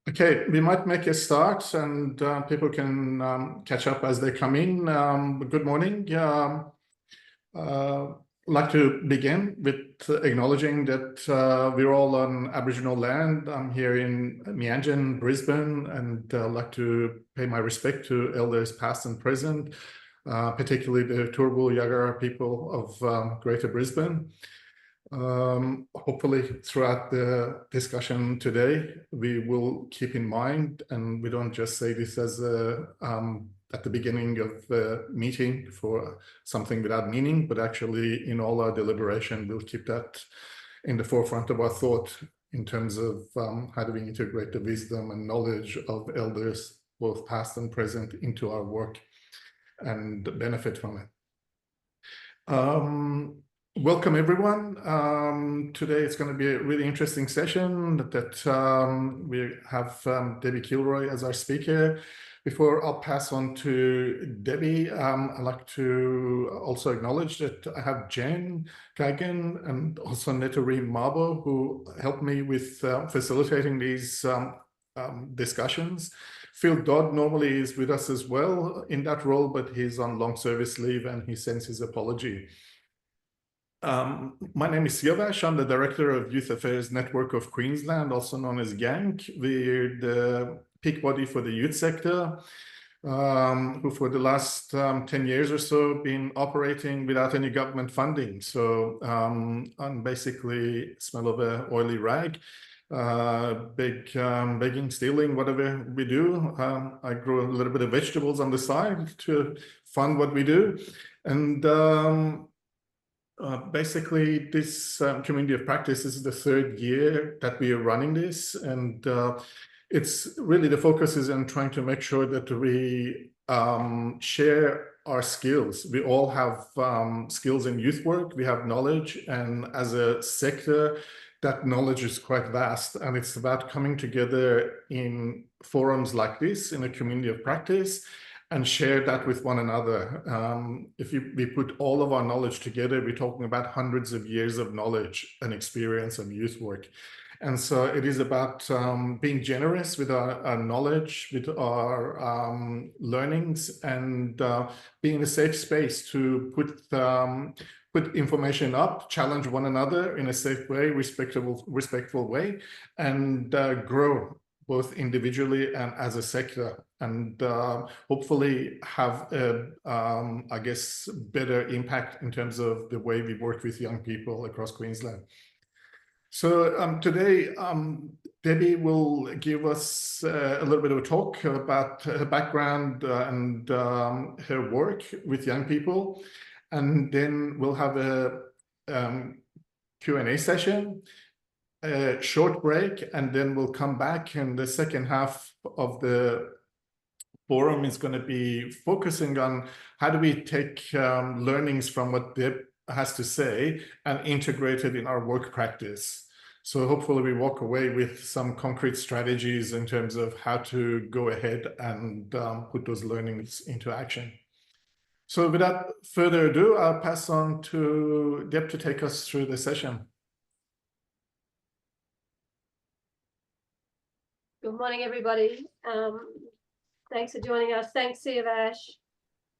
Okay, we might make a start and people can catch up as they come in. Good morning. I'd like to begin with acknowledging that we're all on Aboriginal land. I'm here in Meanjin, Brisbane, and I'd like to pay my respect to elders past and present, particularly the Turrbal Yagara people of Greater Brisbane. Hopefully throughout the discussion today, we will keep in mind, and we don't just say this as at the beginning of the meeting for something without meaning, but actually in all our deliberation, we'll keep that in the forefront of our thought in terms of how do we integrate the wisdom and knowledge of elders, both past and present, into our work and benefit from it. Welcome everyone. Today it's going to be a really interesting session that we have Debbie Kilroy as our speaker. Before I'll pass on to Debbie, I'd like to also acknowledge that I have Jen Kagan and also Netari Mabo who helped me with facilitating these discussions. Phil Dodd normally is with us as well in that role, but he's on long service leave and he sends his apology. My name is Siavash. I'm the Director of Youth Affairs Network of Queensland, also known as GANC. We're the peak body for the youth sector, who for the last 10 years or so been operating without any government funding. So I'm basically smell of an oily rag, begging, stealing, whatever we do. I grow a little bit of vegetables on the side to fund what we do. And basically, this community of practice is the third year that we are running this, and it's really the focus is on trying to make sure that we share our skills. We all have skills in youth work, we have knowledge, and as a sector, that knowledge is quite vast, and it's about coming together in forums like this, in a community of practice, and share that with one another. If we put all of our knowledge together, we're talking about hundreds of years of knowledge and experience of youth work. And so it is about being generous with our knowledge, with our learnings, and being in a safe space to put information up, challenge one another in a safe way, respectful way, and grow both individually and as a sector, and hopefully have I guess, better impact in terms of the way we work with young people across Queensland. So today, Debbie will give us a little bit of a talk about her background and her work with young people, and then we'll have a Q&A session, a short break, and then we'll come back, and the second half of the forum is going to be focusing on how do we take learnings from what Deb has to say and integrate it in our work practice. So hopefully we walk away with some concrete strategies in terms of how to go ahead and put those learnings into action. So without further ado, I'll pass on to Deb to take us through the session. Good morning, everybody. Thanks for joining us. Thanks, Siavash,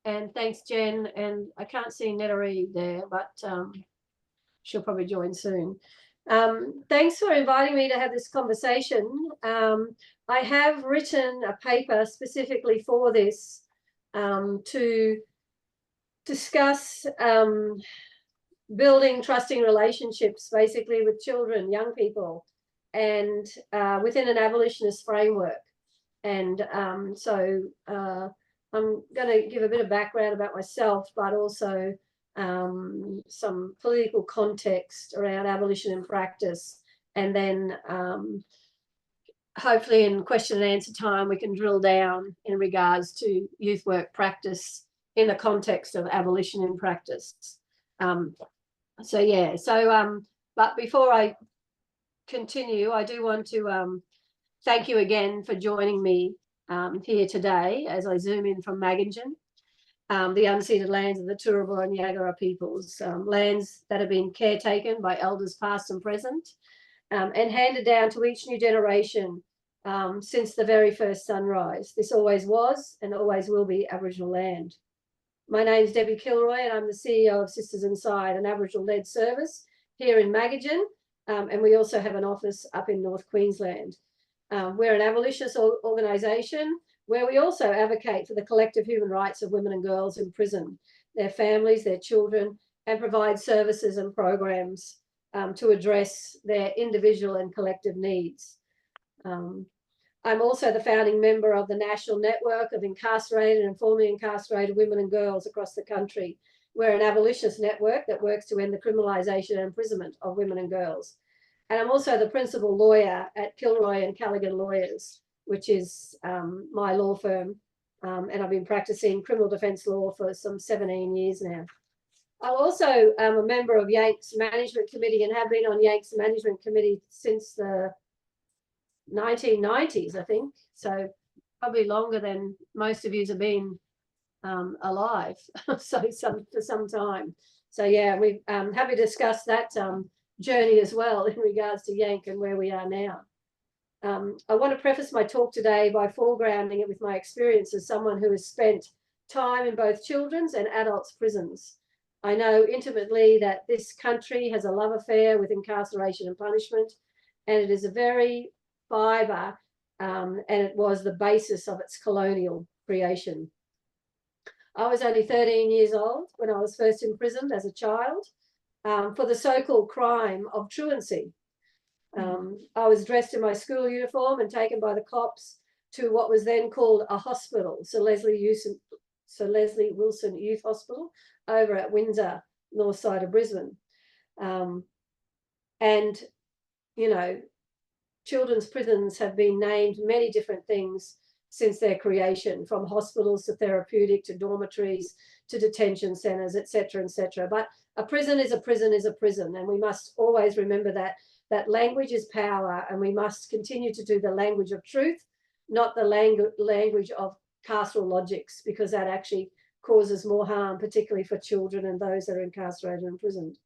and thanks, Jen. And I can't see Netari there, but she'll probably join soon. Thanks for inviting me to have this conversation. I have written a paper specifically for this to discuss building trusting relationships, basically with children, young people, and within an abolitionist framework. And so I'm going to give a bit of background about myself, but also some political context around abolition in practice. And then hopefully in question and answer time, we can drill down in regards to youth work practice in the context of abolition in practice. But before I continue, I do want to thank you again for joining me here today as I zoom in from Magangin, the unceded lands of the Turrbal and Yagara peoples, lands that have been caretaken by elders past and present, and handed down to each new generation since the very first sunrise. This always was and always will be Aboriginal land. My name's Debbie Kilroy, and I'm the CEO of Sisters Inside, an Aboriginal-led service here in Magajan, and we also have an office up in North Queensland. We're an abolitionist organisation where we also advocate for the collective human rights of women and girls in prison, their families, their children, and provide services and programs to address their individual and collective needs. I'm also the founding member of the National Network of Incarcerated and Formerly Incarcerated Women and Girls across the country. We're an abolitionist network that works to end the criminalisation and imprisonment of women and girls. And I'm also the principal lawyer at Kilroy and Callaghan Lawyers, which is my law firm. And I've been practicing criminal defence law for some 17 years now. I also am a member of Yanks Management Committee and have been on Yanks Management Committee since the 1990s, I think. So probably longer than most of you have been alive. So for some time. So yeah, we're happy to discuss that journey as well in regards to Yank and where we are now. I want to preface my talk today by foregrounding it with my experience as someone who has spent time in both children's and adults' prisons. I know intimately that this country has a love affair with incarceration and punishment, and it is a very fibre, and it was the basis of its colonial creation. I was only 13 years old when I was first imprisoned as a child for the so-called crime of truancy. I was dressed in my school uniform and taken by the cops to what was then called a hospital, Sir Leslie Wilson Youth Hospital, over at Windsor, north side of Brisbane. And, you know, children's prisons have been named many different things since their creation, from hospitals to therapeutic to dormitories to detention centres, etc., etc. But a prison is a prison is a prison, and we must always remember that language is power, and we must continue to do the language of truth, not the language of carceral logics, because that actually causes more harm, particularly for children and those that are incarcerated and imprisoned.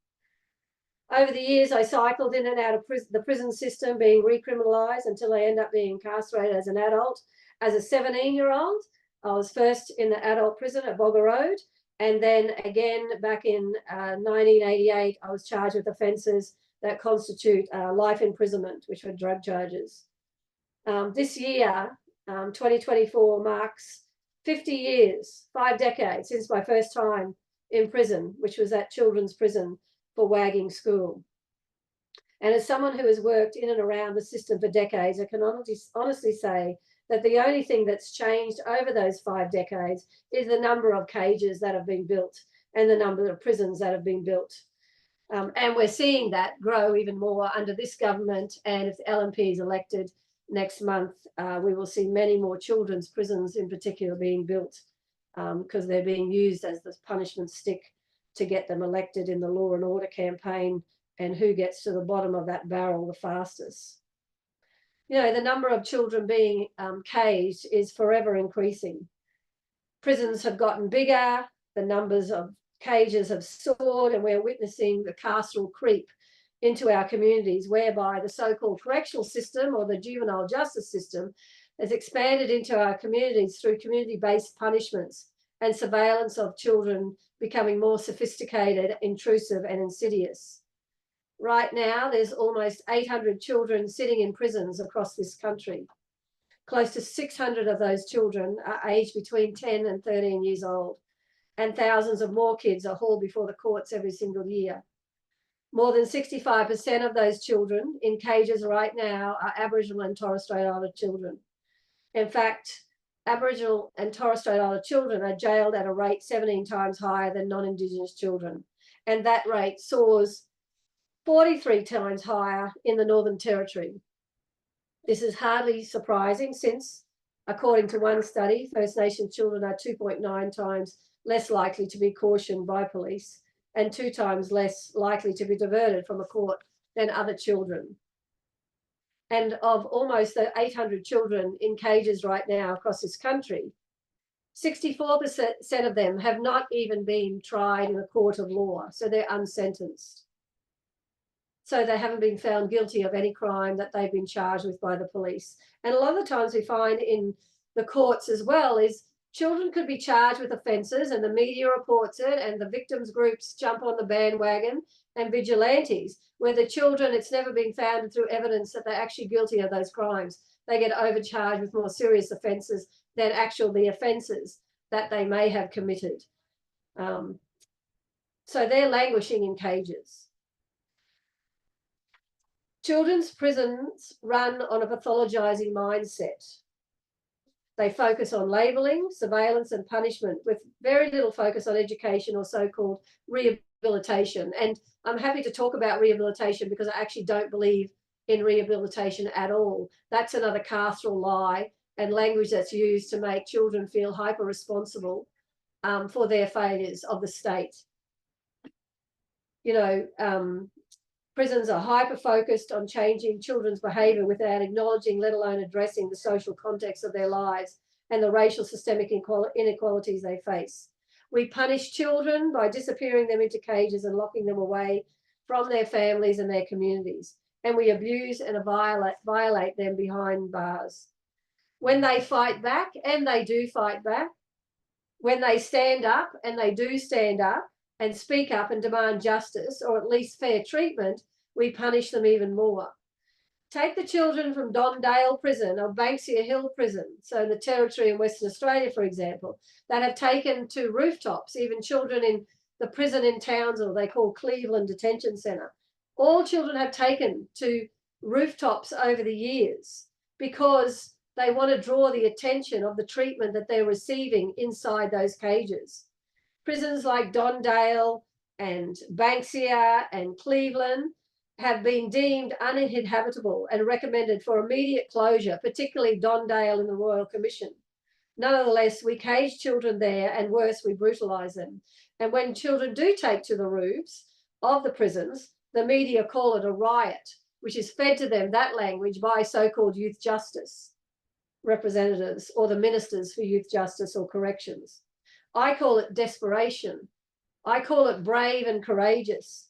Over the years, I cycled in and out of the prison system, being recriminalised until I end up being incarcerated as an adult. As a 17-year-old, I was first in the adult prison at Bogger Road, and then again back in 1988, I was charged with offences that constitute life imprisonment, which were drug charges. This year, 2024, marks 50 years, 5 decades since my first time in prison, which was at children's prison for Wagging School. And as someone who has worked in and around the system for decades, I can honestly say that the only thing that's changed over those 5 decades is the number of cages that have been built and the number of prisons that have been built. And we're seeing that grow even more under this government. And if the LNP is elected next month, we will see many more children's prisons in particular being built because they're being used as the punishment stick to get them elected in the law and order campaign, and who gets to the bottom of that barrel the fastest. You know, the number of children being caged is forever increasing. Prisons have gotten bigger, the numbers of cages have soared, and we're witnessing the carceral creep into our communities, whereby the so-called correctional system or the juvenile justice system has expanded into our communities through community-based punishments and surveillance of children becoming more sophisticated, intrusive, and insidious. Right now, there's almost 800 children sitting in prisons across this country. Close to 600 of those children are aged between 10 and 13 years old, and thousands of more kids are hauled before the courts every single year. More than 65% of those children in cages right now are Aboriginal and Torres Strait Islander children. In fact, Aboriginal and Torres Strait Islander children are jailed at a rate 17 times higher than non-Indigenous children. And that rate soars 43 times higher in the Northern Territory. This is hardly surprising since, according to one study, First Nations children are 2.9 times less likely to be cautioned by police and 2 times less likely to be diverted from a court than other children. And of almost the 800 children in cages right now across this country, 64% of them have not even been tried in a court of law, so they're unsentenced. so they haven't been found guilty of any crime that they've been charged with by the police. And a lot of the times we find in the courts as well is children could be charged with offences and the media reports it and the victims groups jump on the bandwagon and vigilantes, where the children, it's never been found through evidence that they're actually guilty of those crimes. They get overcharged with more serious offences than the offences that they may have committed. So they're languishing in cages. Children's prisons run on a pathologizing mindset. They focus on labelling, surveillance, and punishment with very little focus on education or so-called rehabilitation. And I'm happy to talk about rehabilitation because I actually don't believe in rehabilitation at all. That's another carceral lie and language that's used to make children feel hyper-responsible for their failures of the state. You know, prisons are hyper-focused on changing children's behaviour without acknowledging, let alone addressing, the social context of their lives and the racial systemic inequalities they face. We punish children by disappearing them into cages and locking them away from their families and their communities. And we abuse and violate them behind bars. When they fight back, and they do fight back, when they stand up, and they do stand up, and speak up and demand justice, or at least fair treatment, we punish them even more. Take the children from Dondale Prison or Banksia Hill Prison, so the Territory in Western Australia, for example, that have taken to rooftops, even children in the prison in Townsville, they call Cleveland Detention Centre. All children have taken to rooftops over the years because they want to draw the attention of the treatment that they're receiving inside those cages. Prisons like Dondale and Banksia and Cleveland have been deemed uninhabitable and recommended for immediate closure, particularly Dondale in the Royal Commission. Nonetheless, we cage children there, and worse, we brutalise them. And when children do take to the roofs of the prisons, the media call it a riot, which is fed to them, that language, by so-called youth justice representatives or the ministers for youth justice or corrections. I call it desperation. I call it brave and courageous.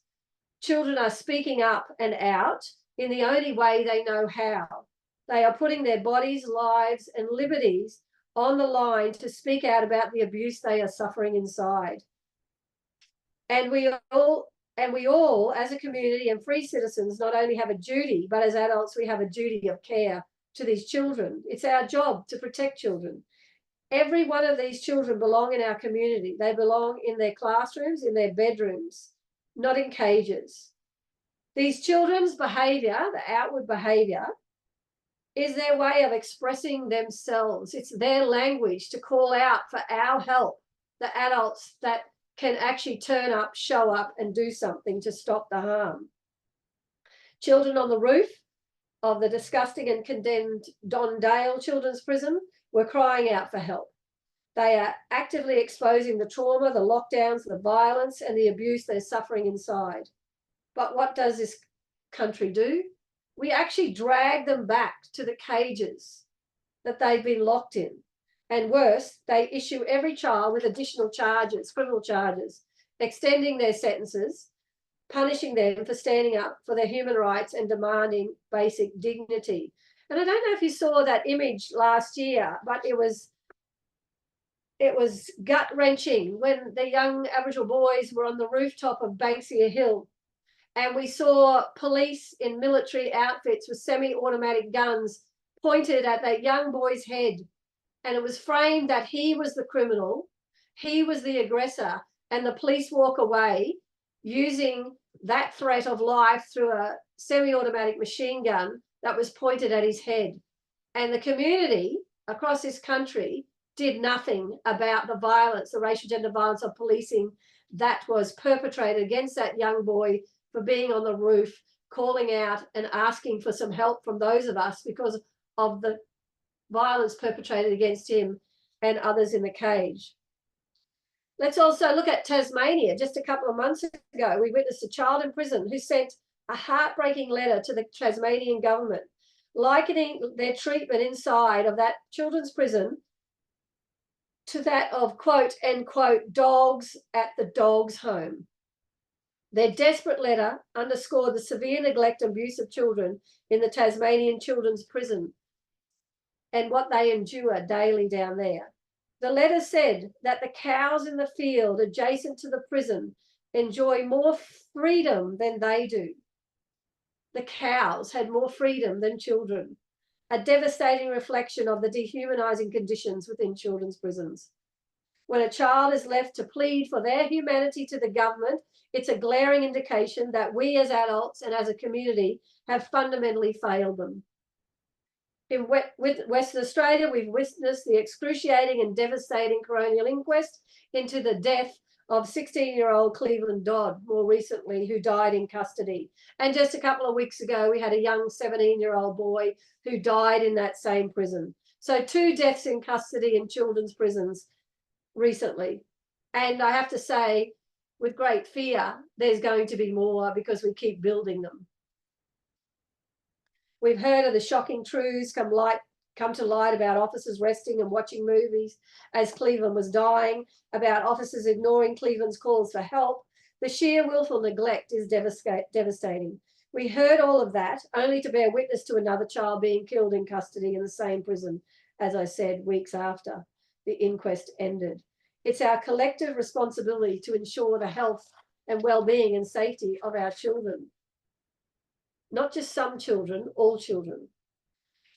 Children are speaking up and out in the only way they know how. They are putting their bodies, lives, and liberties on the line to speak out about the abuse they are suffering inside. And we all, as a community and free citizens, not only have a duty, but as adults, we have a duty of care to these children. It's our job to protect children. Every one of these children belong in our community. They belong in their classrooms, in their bedrooms, not in cages. These children's behaviour, the outward behaviour, is their way of expressing themselves. It's their language to call out for our help, the adults that can actually turn up, show up, and do something to stop the harm. Children on the roof of the disgusting and condemned Dondale Children's Prison were crying out for help. They are actively exposing the trauma, the lockdowns, the violence, and the abuse they're suffering inside. But what does this country do? We actually drag them back to the cages that they've been locked in. And worse, they issue every child with additional charges, criminal charges, extending their sentences, punishing them for standing up for their human rights and demanding basic dignity. And I don't know if you saw that image last year, but it was gut-wrenching when the young Aboriginal boys were on the rooftop of Banksia Hill, and we saw police in military outfits with semi-automatic guns pointed at that young boy's head, and it was framed that he was the criminal, he was the aggressor, and the police walk away using that threat of life through a semi-automatic machine gun that was pointed at his head. And the community across this country did nothing about the violence, the racial gender violence of policing that was perpetrated against that young boy for being on the roof, calling out and asking for some help from those of us because of the violence perpetrated against him and others in the cage. Let's also look at Tasmania. Just a couple of months ago, we witnessed a child in prison who sent a heartbreaking letter to the Tasmanian government, likening their treatment inside of that children's prison to that of, quote, end quote, dogs at the dogs' home. Their desperate letter underscored the severe neglect and abuse of children in the Tasmanian Children's Prison and what they endure daily down there. The letter said that the cows in the field adjacent to the prison enjoy more freedom than they do. The cows had more freedom than children, a devastating reflection of the dehumanizing conditions within children's prisons. When a child is left to plead for their humanity to the government, it's a glaring indication that we as adults and as a community have fundamentally failed them. In Western Australia, we've witnessed the excruciating and devastating coronial inquest into the death of 16-year-old Cleveland Dodd, more recently, who died in custody. And just a couple of weeks ago, we had a young 17-year-old boy who died in that same prison. So 2 deaths in custody in children's prisons recently. And I have to say, with great fear, there's going to be more because we keep building them. We've heard of the shocking truths come to light about officers resting and watching movies as Cleveland was dying, about officers ignoring Cleveland's calls for help. The sheer willful neglect is devastating. We heard all of that only to bear witness to another child being killed in custody in the same prison, as I said, weeks after the inquest ended. It's our collective responsibility to ensure the health and well-being and safety of our children. Not just some children, all children.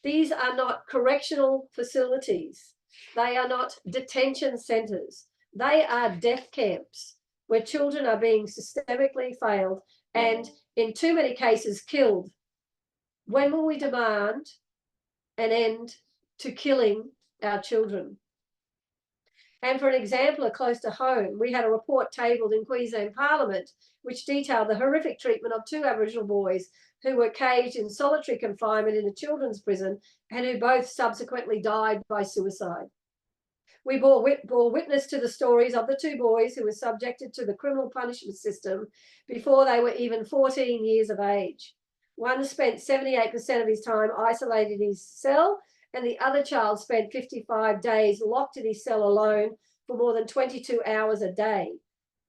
These are not correctional facilities. They are not detention centres. They are death camps where children are being systemically failed and in too many cases killed. When will we demand an end to killing our children? And for an example close to home, we had a report tabled in Queensland Parliament which detailed the horrific treatment of 2 Aboriginal boys who were caged in solitary confinement in a children's prison and who both subsequently died by suicide. We bore witness to the stories of the 2 boys who were subjected to the criminal punishment system before they were even 14 years of age. One spent 78% of his time isolated in his cell, and the other child spent 55 days locked in his cell alone for more than 22 hours a day.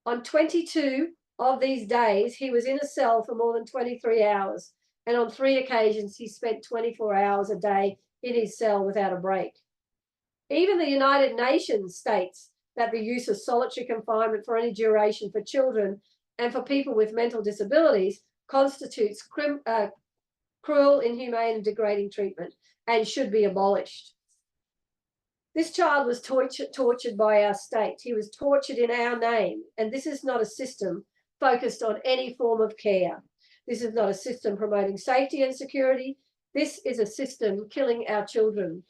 On 22 of these days, he was in a cell for more than 23 hours, and on 3 occasions, he spent 24 hours a day in his cell without a break. Even the United Nations states that the use of solitary confinement for any duration for children and for people with mental disabilities constitutes cruel, inhumane, and degrading treatment and should be abolished. This child was tortured by our state. He was tortured in our name, and this is not a system focused on any form of care. This is not a system promoting safety and security. This is a system killing our children,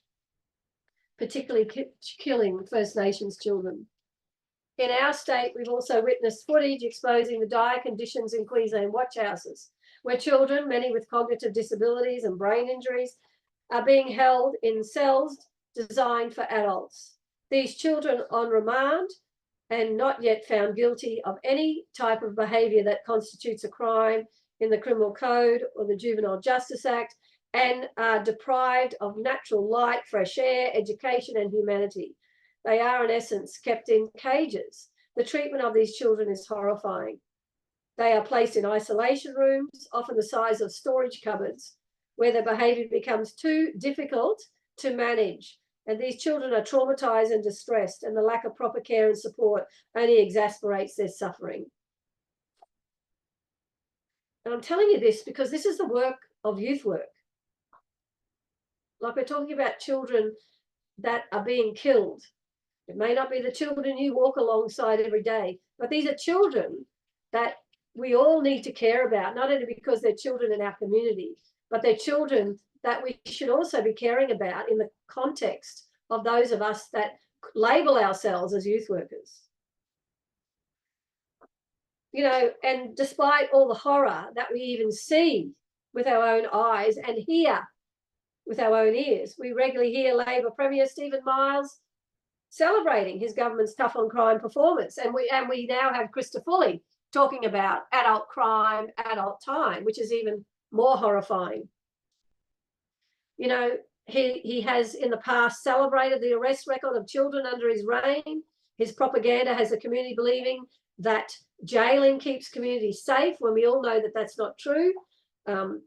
particularly killing First Nations children. In our state, we've also witnessed footage exposing the dire conditions in Queensland watch houses, where children, many with cognitive disabilities and brain injuries, are being held in cells designed for adults. These children on remand and not yet found guilty of any type of behaviour that constitutes a crime in the Criminal Code or the Juvenile Justice Act, and are deprived of natural light, fresh air, education, and humanity. They are, in essence, kept in cages. The treatment of these children is horrifying. They are placed in isolation rooms, often the size of storage cupboards, where their behaviour becomes too difficult to manage. And these children are traumatised and distressed, and the lack of proper care and support only exasperates their suffering. And I'm telling you this because this is the work of youth work. Like, we're talking about children that are being killed. It may not be the children you walk alongside every day, but these are children that we all need to care about, not only because they're children in our community, but they're children that we should also be caring about in the context of those of us that label ourselves as youth workers. You know, and despite all the horror that we even see with our own eyes and hear with our own ears, we regularly hear Labor Premier Stephen Miles celebrating his government's tough on crime performance. And we now have Krista Fully talking about adult crime, adult time, which is even more horrifying. You know, he has in the past celebrated the arrest record of children under his reign. His propaganda has the community believing that jailing keeps communities safe when we all know that that's not true.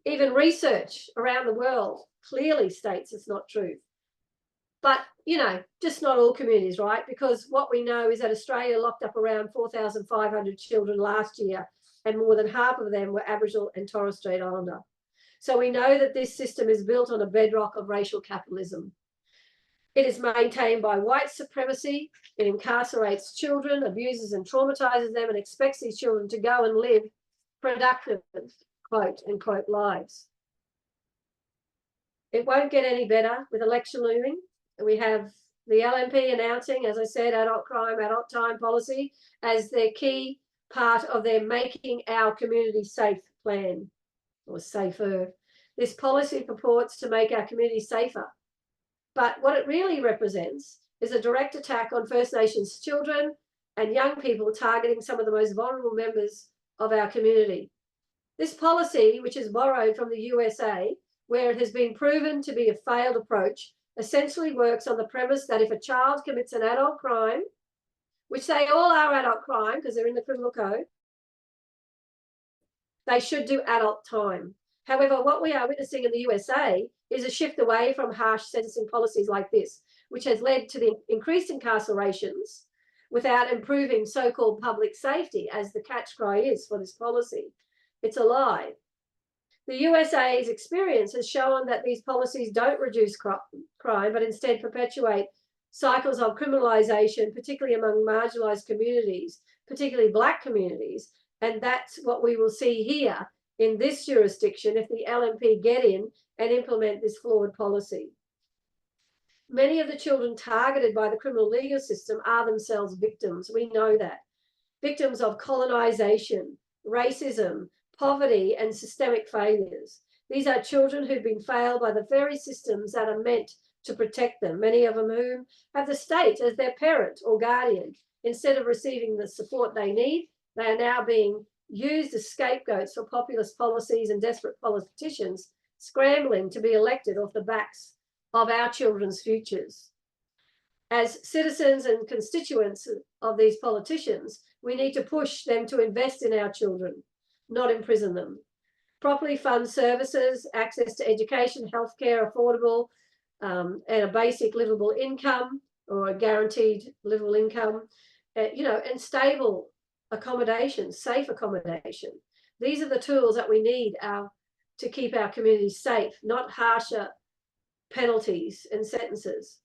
Even research around the world clearly states it's not true. But, you know, just not all communities, right? Because what we know is that Australia locked up around 4,500 children last year, and more than half of them were Aboriginal and Torres Strait Islander. So we know that this system is built on a bedrock of racial capitalism. It is maintained by white supremacy. It incarcerates children, abuses and traumatizes them, and expects these children to go and live productive, quote unquote, lives. It won't get any better with election looming. We have the LNP announcing, as I said, adult crime, adult time policy as their key part of their Making Our Community Safe plan, or safer. This policy purports to make our community safer. But what it really represents is a direct attack on First Nations children and young people, targeting some of the most vulnerable members of our community. This policy, which is borrowed from the USA, where it has been proven to be a failed approach, essentially works on the premise that if a child commits an adult crime, which they all are adult crime because they're in the criminal code, they should do adult time. However, what we are witnessing in the USA is a shift away from harsh sentencing policies like this, which has led to the increased incarcerations without improving so-called public safety, as the catch cry is for this policy. It's a lie. The USA's experience has shown that these policies don't reduce crime, but instead perpetuate cycles of criminalisation, particularly among marginalised communities, particularly Black communities. And that's what we will see here in this jurisdiction if the LNP get in and implement this flawed policy. Many of the children targeted by the criminal legal system are themselves victims. We know that. Victims of colonisation, racism, poverty and systemic failures. These are children who've been failed by the very systems that are meant to protect them, many of them whom have the state as their parent or guardian. Instead of receiving the support they need, they are now being used as scapegoats for populist policies and desperate politicians scrambling to be elected off the backs of our children's futures. As citizens and constituents of these politicians, we need to push them to invest in our children, not imprison them. Properly fund services, access to education, healthcare, affordable, and a basic livable income, or a guaranteed livable income, and stable accommodation, safe accommodation. These are the tools that we need to keep our communities safe, not harsher penalties and sentences.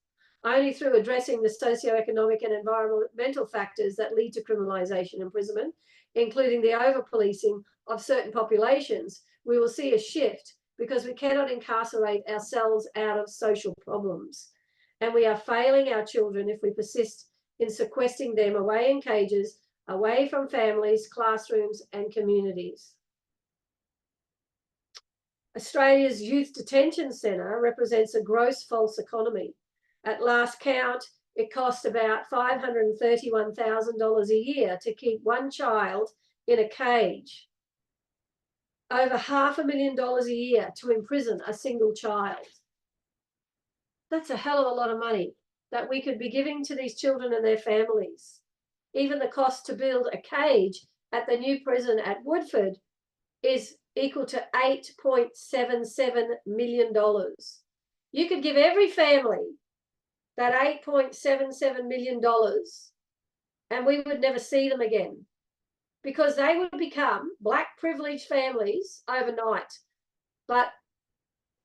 Only through addressing the socioeconomic and environmental factors that lead to criminalisation, imprisonment, including the over-policing of certain populations, we will see a shift, because we cannot incarcerate ourselves out of social problems. And we are failing our children if we persist in sequestering them away in cages, away from families, classrooms and communities. Australia's Youth Detention Centre represents a gross false economy. At last count, it costs about $531,000 a year to keep one child in a cage. Over $500,000 a year to imprison a single child. That's a hell of a lot of money that we could be giving to these children and their families. Even the cost to build a cage at the new prison at Woodford is equal to $8.77 million. You could give every family that $8.77 million and we would never see them again, because they would become Black privileged families overnight. But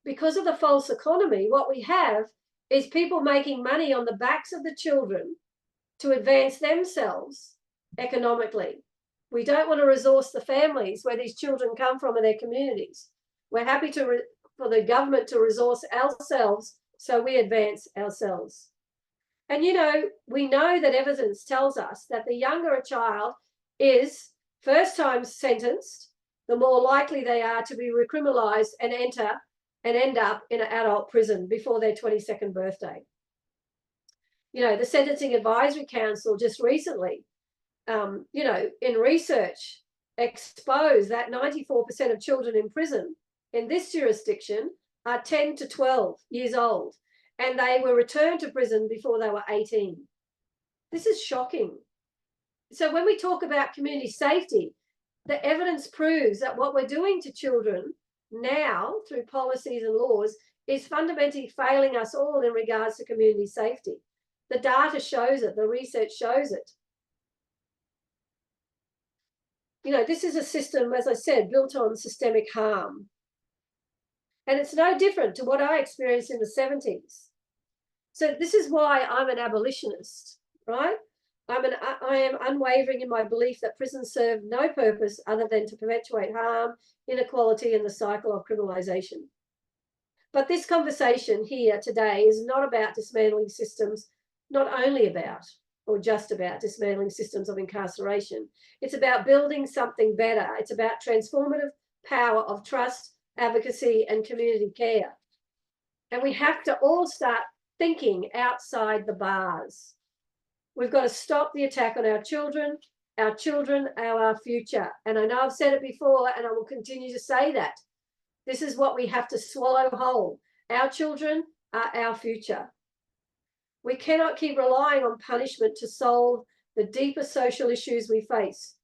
because of the false economy, what we have is people making money on the backs of the children to advance themselves economically. We don't want to resource the families where these children come from and their communities. We're happy for the government to resource ourselves so we advance ourselves. And, we know that evidence tells us that the younger a child is first time sentenced, the more likely they are to be recriminalised and end up in an adult prison before their 22nd birthday. The Sentencing Advisory Council just recently, in research, exposed that 94% of children in prison in this jurisdiction are 10 to 12 years old, and they were returned to prison before they were 18. This is shocking. So when we talk about community safety, the evidence proves that what we're doing to children now through policies and laws is fundamentally failing us all in regards to community safety. The data shows it, the research shows it. You know, this is a system, as I said, built on systemic harm. And it's no different to what I experienced in the 70s. So this is why I'm an abolitionist, right? I am unwavering in my belief that prisons serve no purpose other than to perpetuate harm, inequality, and the cycle of criminalisation. But this conversation here today is not about dismantling systems, not only about or just about dismantling systems of incarceration. It's about building something better. It's about transformative power of trust, advocacy, and community care. And we have to all start thinking outside the bars. We've got to stop the attack on our children are our future. And I know I've said it before, and I will continue to say that. This is what we have to swallow whole. Our children are our future. We cannot keep relying on punishment to solve the deeper social issues we face.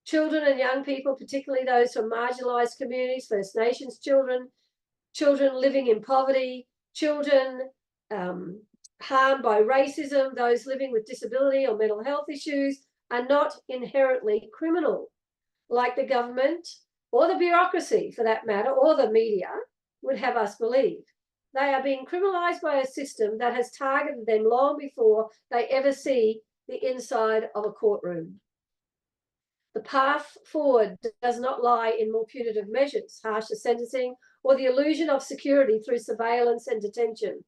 Children and young people, particularly those from marginalised communities, First Nations children, children living in poverty, children harmed by racism, those living with disability or mental health issues, are not inherently criminal, like the government or the bureaucracy, for that matter, or the media would have us believe. They are being criminalised by a system that has targeted them long before they ever see the inside of a courtroom. The path forward does not lie in more punitive measures, harsher sentencing, or the illusion of security through surveillance and detention.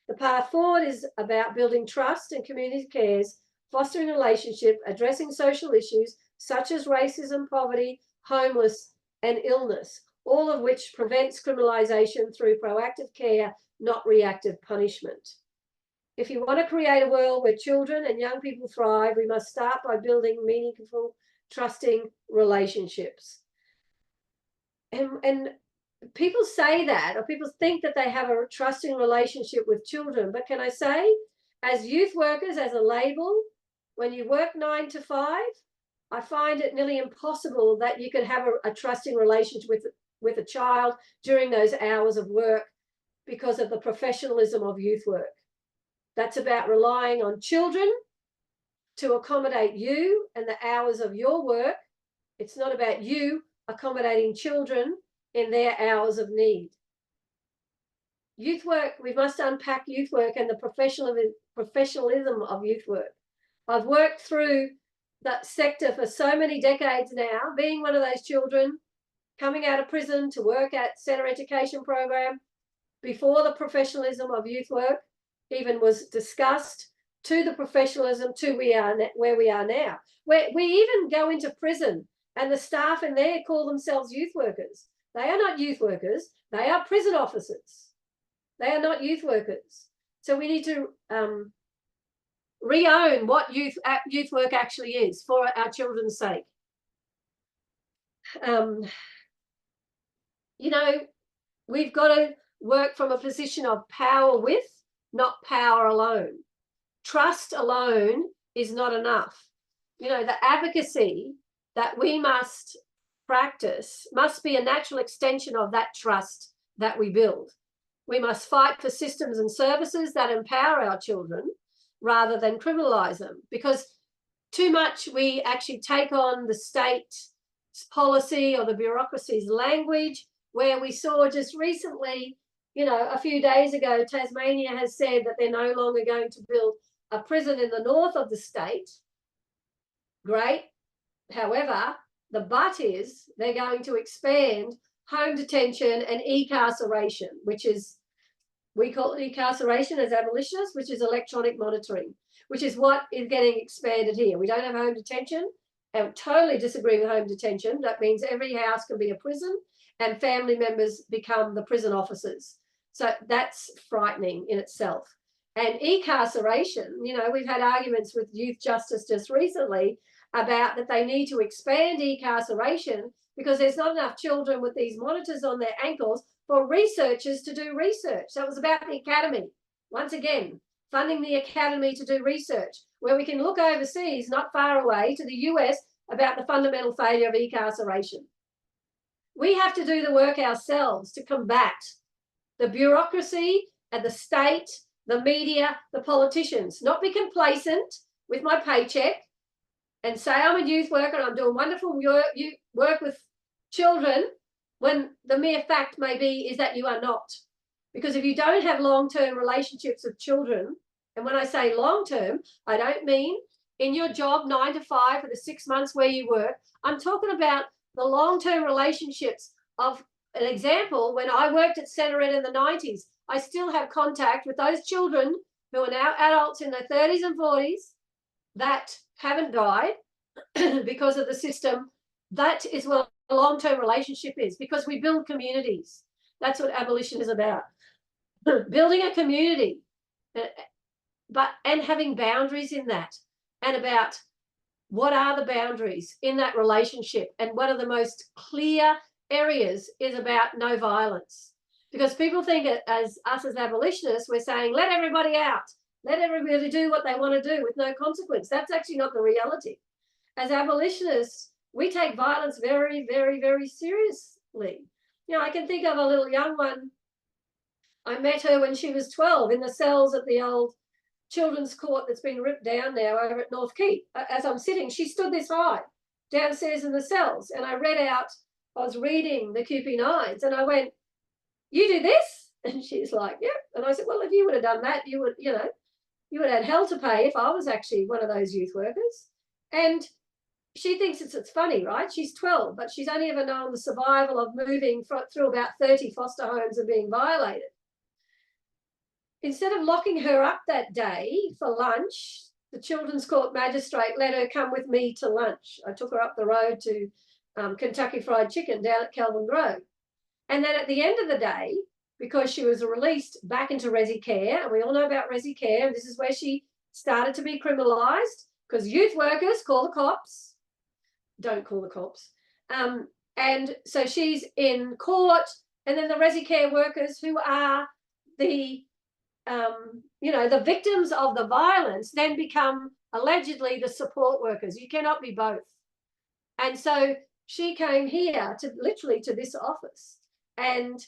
The path forward is about building trust and community cares, fostering relationship, addressing social issues such as racism, poverty, homeless, and illness, all of which prevents criminalisation through proactive care, not reactive punishment. If you want to create a world where children and young people thrive, we must start by building meaningful, trusting relationships. And people say that, or people think that they have a trusting relationship with children, but can I say, as youth workers, as a label, when you work 9 to 5, I find it nearly impossible that you could have a trusting relationship with a child during those hours of work because of the professionalism of youth work. That's about relying on children to accommodate you and the hours of your work. It's not about you accommodating children in their hours of need. Youth work, we must unpack youth work and the professionalism of youth work. I've worked through that sector for so many decades now, being one of those children coming out of prison to work at Centre Education Program before the professionalism of youth work even was discussed, to the professionalism to where we are now. We even go into prison and the staff in there call themselves youth workers. They are not youth workers. They are prison officers. They are not youth workers. So we need to re-own what youth work actually is for our children's sake. You know, we've got to work from a position of power with, not power alone. Trust alone is not enough. You know, the advocacy that we must practice must be a natural extension of that trust that we build. We must fight for systems and services that empower our children rather than criminalise them, because too much we actually take on the state's policy or the bureaucracy's language, where we saw just recently, you know, a few days ago, Tasmania has said that they're no longer going to build a prison in the north of the state. Great. However, the but is they're going to expand home detention and e-carceration, which is, we call it e-carceration as abolitionists, which is electronic monitoring, which is what is getting expanded here. We don't have home detention, and totally disagree with home detention. That means every house can be a prison and family members become the prison officers. So that's frightening in itself. And e-carceration, you know, we've had arguments with Youth Justice just recently about that they need to expand e-carceration because there's not enough children with these monitors on their ankles for researchers to do research. So it was about the academy. Once again, funding the academy to do research, where we can look overseas, not far away, to the US about the fundamental failure of decarceration. We have to do the work ourselves to combat the bureaucracy and the state, the media, the politicians, not be complacent with my paycheck and say I'm a youth worker and I'm doing wonderful work with children, when the mere fact may be is that you are not. Because if you don't have long-term relationships with children, and when I say long-term, I don't mean in your job 9 to 5 for the 6 months where you work. I'm talking about the long-term relationships of, an example, when I worked at Centeret in the 90s, I still have contact with those children who are now adults in their 30s and 40s that haven't died because of the system. That is what a long-term relationship is, because we build communities. That's what abolition is about. Building a community, and having boundaries in that, and about what are the boundaries in that relationship, and one of the most clear areas is about no violence. Because people think as us as abolitionists, we're saying, let everybody out, let everybody do what they want to do with no consequence. That's actually not the reality. As abolitionists, we take violence very, very, very seriously. You know, I can think of a little young one. I met her when she was 12 in the cells at the old children's court that's been ripped down now over at North Keep. As I'm sitting, she stood this high downstairs in the cells, and I was reading the QP9s, and I went, you do this? And she's like, yeah. And I said, well, if you would have done that, you would have had hell to pay if I was actually one of those youth workers. And she thinks it's funny, right? She's 12, but she's only ever known the survival of moving through about 30 foster homes and being violated. Instead of locking her up that day for lunch, the children's court magistrate let her come with me to lunch. I took her up the road to Kentucky Fried Chicken down at Kelvin Grove. And then at the end of the day, because she was released back into resi care, and we all know about resi care, and this is where she started to be criminalised, because youth workers call the cops, don't call the cops. And so she's in court, and then the resi care workers, who are the the victims of the violence, then become allegedly the support workers. You cannot be both. And so she came here literally to this office, and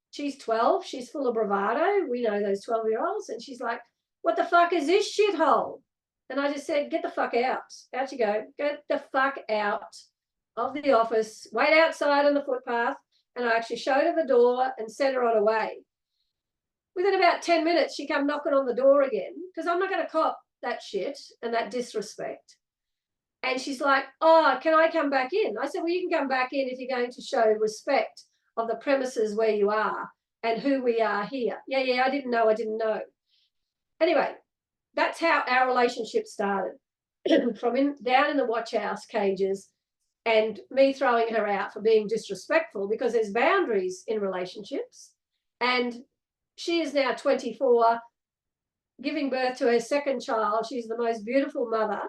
she's 12, she's full of bravado. We know those 12-year-olds, and she's like, what the fuck is this shithole? And I just said, get the fuck out. Out you go. Get the fuck out of the office. Wait outside on the footpath. And I actually showed her the door and sent her on her way. Within about 10 minutes, she come knocking on the door again, because I'm not going to cop that shit and that disrespect. And she's like, oh, can I come back in? I said, well, you can come back in if you're going to show respect of the premises where you are and who we are here. Yeah, I didn't know. Anyway, that's how our relationship started. From down in the watch house cages, and me throwing her out for being disrespectful, because there's boundaries in relationships. And she is now 24, giving birth to her second child. She's the most beautiful mother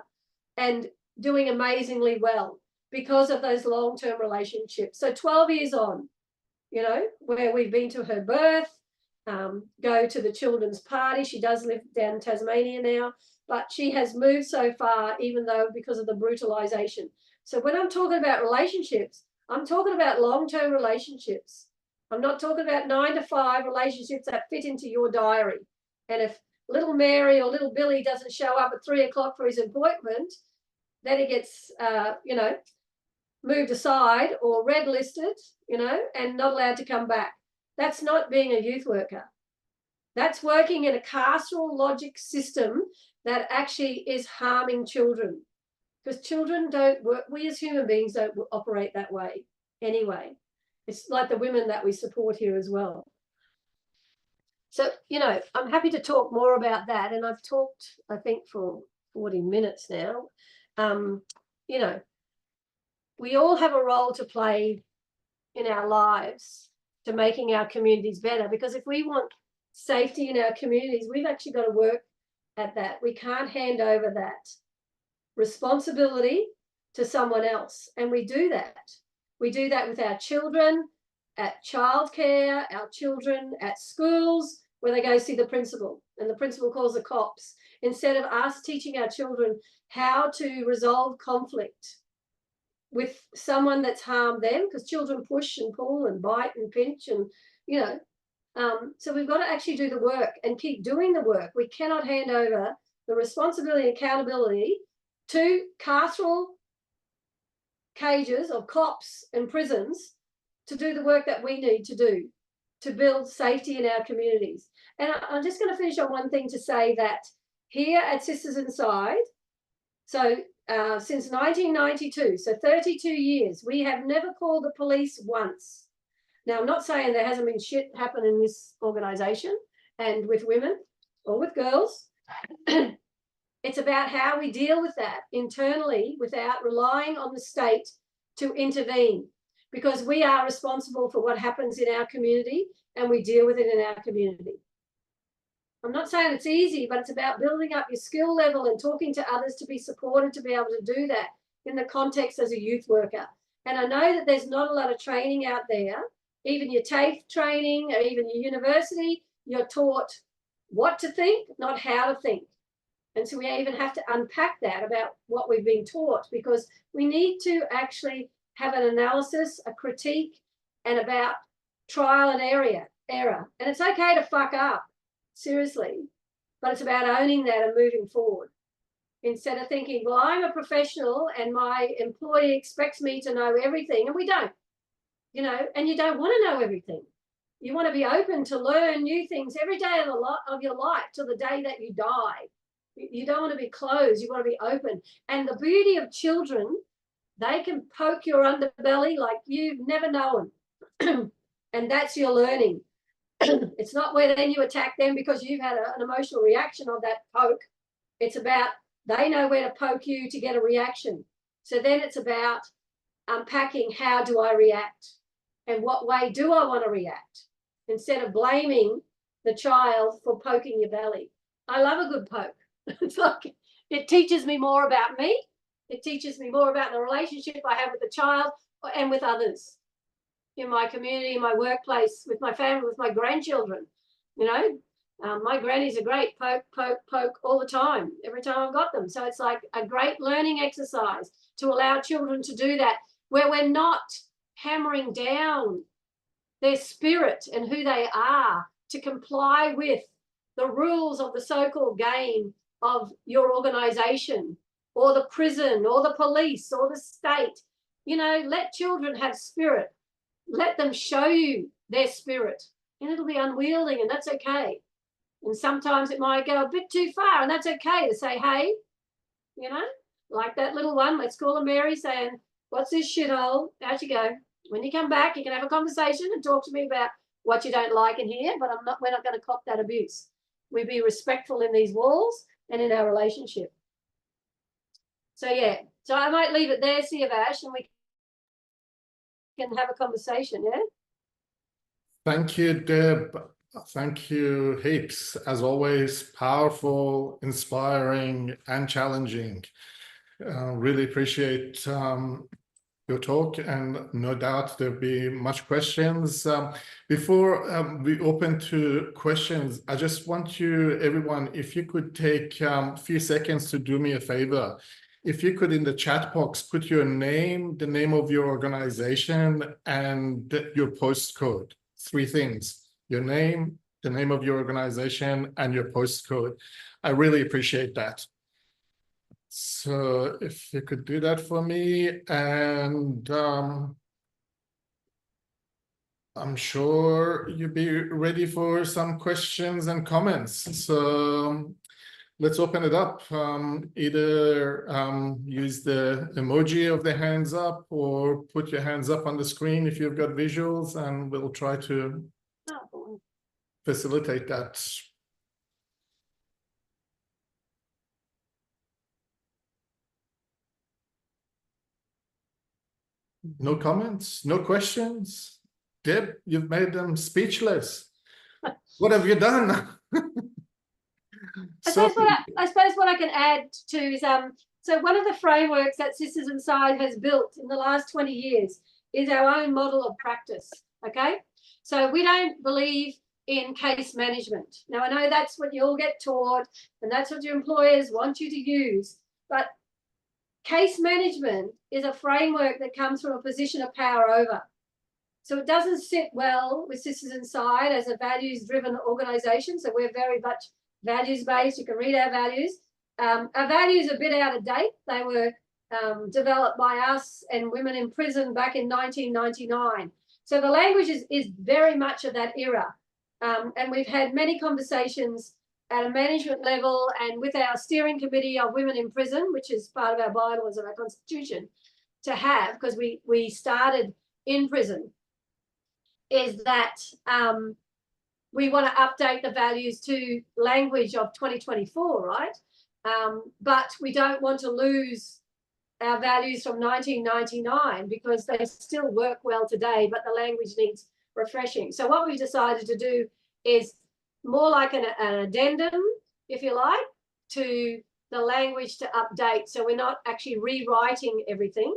and doing amazingly well because of those long-term relationships. So 12 years on, where we've been to her birth, go to the children's party. She does live down in Tasmania now, but she has moved so far, even though because of the brutalization. So when I'm talking about relationships, I'm talking about long-term relationships. I'm not talking about 9 to 5 relationships that fit into your diary. And if little Mary or little Billy doesn't show up at 3 o'clock for his appointment, then he gets, moved aside or red listed, and not allowed to come back. That's not being a youth worker. That's working in a carceral logic system that actually is harming children, because children don't work. We as human beings don't operate that way anyway. It's like the women that we support here as well. So, I'm happy to talk more about that. And I've talked, I think, for 40 minutes now. We all have a role to play in our lives to making our communities better, because if we want safety in our communities, we've actually got to work at that. We can't hand over that responsibility to someone else. And we do that. We do that with our children, at childcare, our children at schools, where they go see the principal and the principal calls the cops, instead of us teaching our children how to resolve conflict with someone that's harmed them, because children push and pull and bite and pinch and, you know, so we've got to actually do the work and keep doing the work. We cannot hand over the responsibility and accountability to carceral cages of cops and prisons to do the work that we need to do to build safety in our communities. And I'm just going to finish on one thing to say that here at Sisters Inside, so since 1992, so 32 years, we have never called the police once. Now, I'm not saying there hasn't been shit happen in this organisation and with women or with girls. It's about how we deal with that internally without relying on the state to intervene, because we are responsible for what happens in our community and we deal with it in our community. I'm not saying it's easy, but it's about building up your skill level and talking to others to be supported to be able to do that in the context as a youth worker. And I know that there's not a lot of training out there. Even your TAFE training or even your university, you're taught what to think, not how to think. And so we even have to unpack that about what we've been taught, because we need to actually have an analysis, a critique, and about trial and error. And it's okay to fuck up, seriously, but it's about owning that and moving forward. Instead of thinking, well, I'm a professional and my employee expects me to know everything, and we don't. You know, and you don't want to know everything. You want to be open to learn new things every day of your life till the day that you die. You don't want to be closed. You want to be open. And the beauty of children, they can poke your underbelly like you've never known. And that's your learning. It's not where then you attack them because you've had an emotional reaction of that poke. It's about they know where to poke you to get a reaction. So then it's about unpacking, how do I react? And what way do I want to react? Instead of blaming the child for poking your belly. I love a good poke. It's like, it teaches me more about me. It teaches me more about the relationship I have with the child and with others in my community, in my workplace, with my family, with my grandchildren. You know, my grannies are great, poke all the time, every time I've got them. So it's like a great learning exercise to allow children to do that, where we're not hammering down their spirit and who they are to comply with the rules of the so-called game of your organisation or the prison or the police or the state. You know, let children have spirit. Let them show you their spirit, and it'll be unwielding, and that's okay. And sometimes it might go a bit too far, and that's okay to say, hey, you know, like that little one, let's call her Mary, saying, what's this shithole? Out you go. When you come back, you can have a conversation and talk to me about what you don't like in here, but we're not going to cop that abuse. We be respectful in these walls and in our relationship. So yeah, so I might leave it there, Siavash, and we can have a conversation, yeah? Thank you, Deb. Thank you, heaps. As always, powerful, inspiring, and challenging. Really appreciate your talk, and no doubt there'll be much questions. Before we open to questions, I just want you, everyone, if you could take a few seconds to do me a favor. If you could, in the chat box, put your name, the name of your organization, and your postcode. 3 things: your name, the name of your organization, and your postcode. I really appreciate that. So if you could do that for me, and I'm sure you'll be ready for some questions and comments. So let's open it up. Either use the emoji of the hands up, or put your hands up on the screen if you've got visuals, and we'll try to facilitate that. No comments, no questions. Deb, you've made them speechless. What have you done? I suppose what I can add to is so one of the frameworks that Sisters Inside has built in the last 20 years is our own model of practice. Okay, so we don't believe in case management. Now, I know that's what you all get taught and that's what your employers want you to use, but case management is a framework that comes from a position of power over. So it doesn't sit well with Sisters Inside as a values-driven organisation. So we're very much values-based. You can read our values. Our values are a bit out of date. They were developed by us and Women in Prison back in 1999. So the language is very much of that era. And we've had many conversations at a management level and with our steering committee of Women in Prison, which is part of our bylaws and our constitution, to have, because we started in prison, is that we want to update the values to language of 2024, right? But we don't want to lose our values from 1999 because they still work well today, but the language needs refreshing. So what we've decided to do is more like an addendum, if you like, to the language to update. So we're not actually rewriting everything,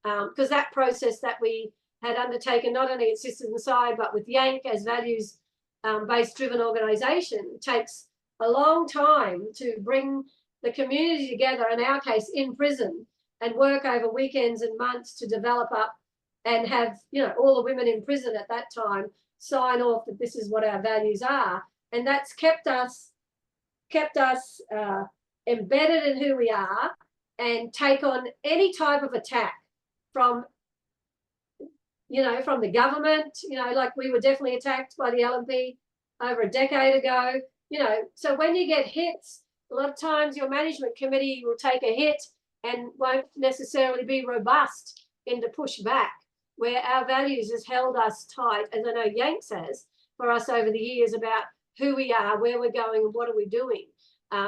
because that process that we had undertaken, not only at Sisters Inside, but with Yank as values-based driven organisation, takes a long time to bring the community together, in our case, in prison, and work over weekends and months to develop up and have, all the women in prison at that time sign off that this is what our values are. And that's kept us embedded in who we are and take on any type of attack from the government, like we were definitely attacked by the LNP over a decade ago, so when you get hits, a lot of times your management committee will take a hit and won't necessarily be robust in to push back, where our values has held us tight, as I know Yanks has, for us over the years about who we are, where we're going and what are we doing,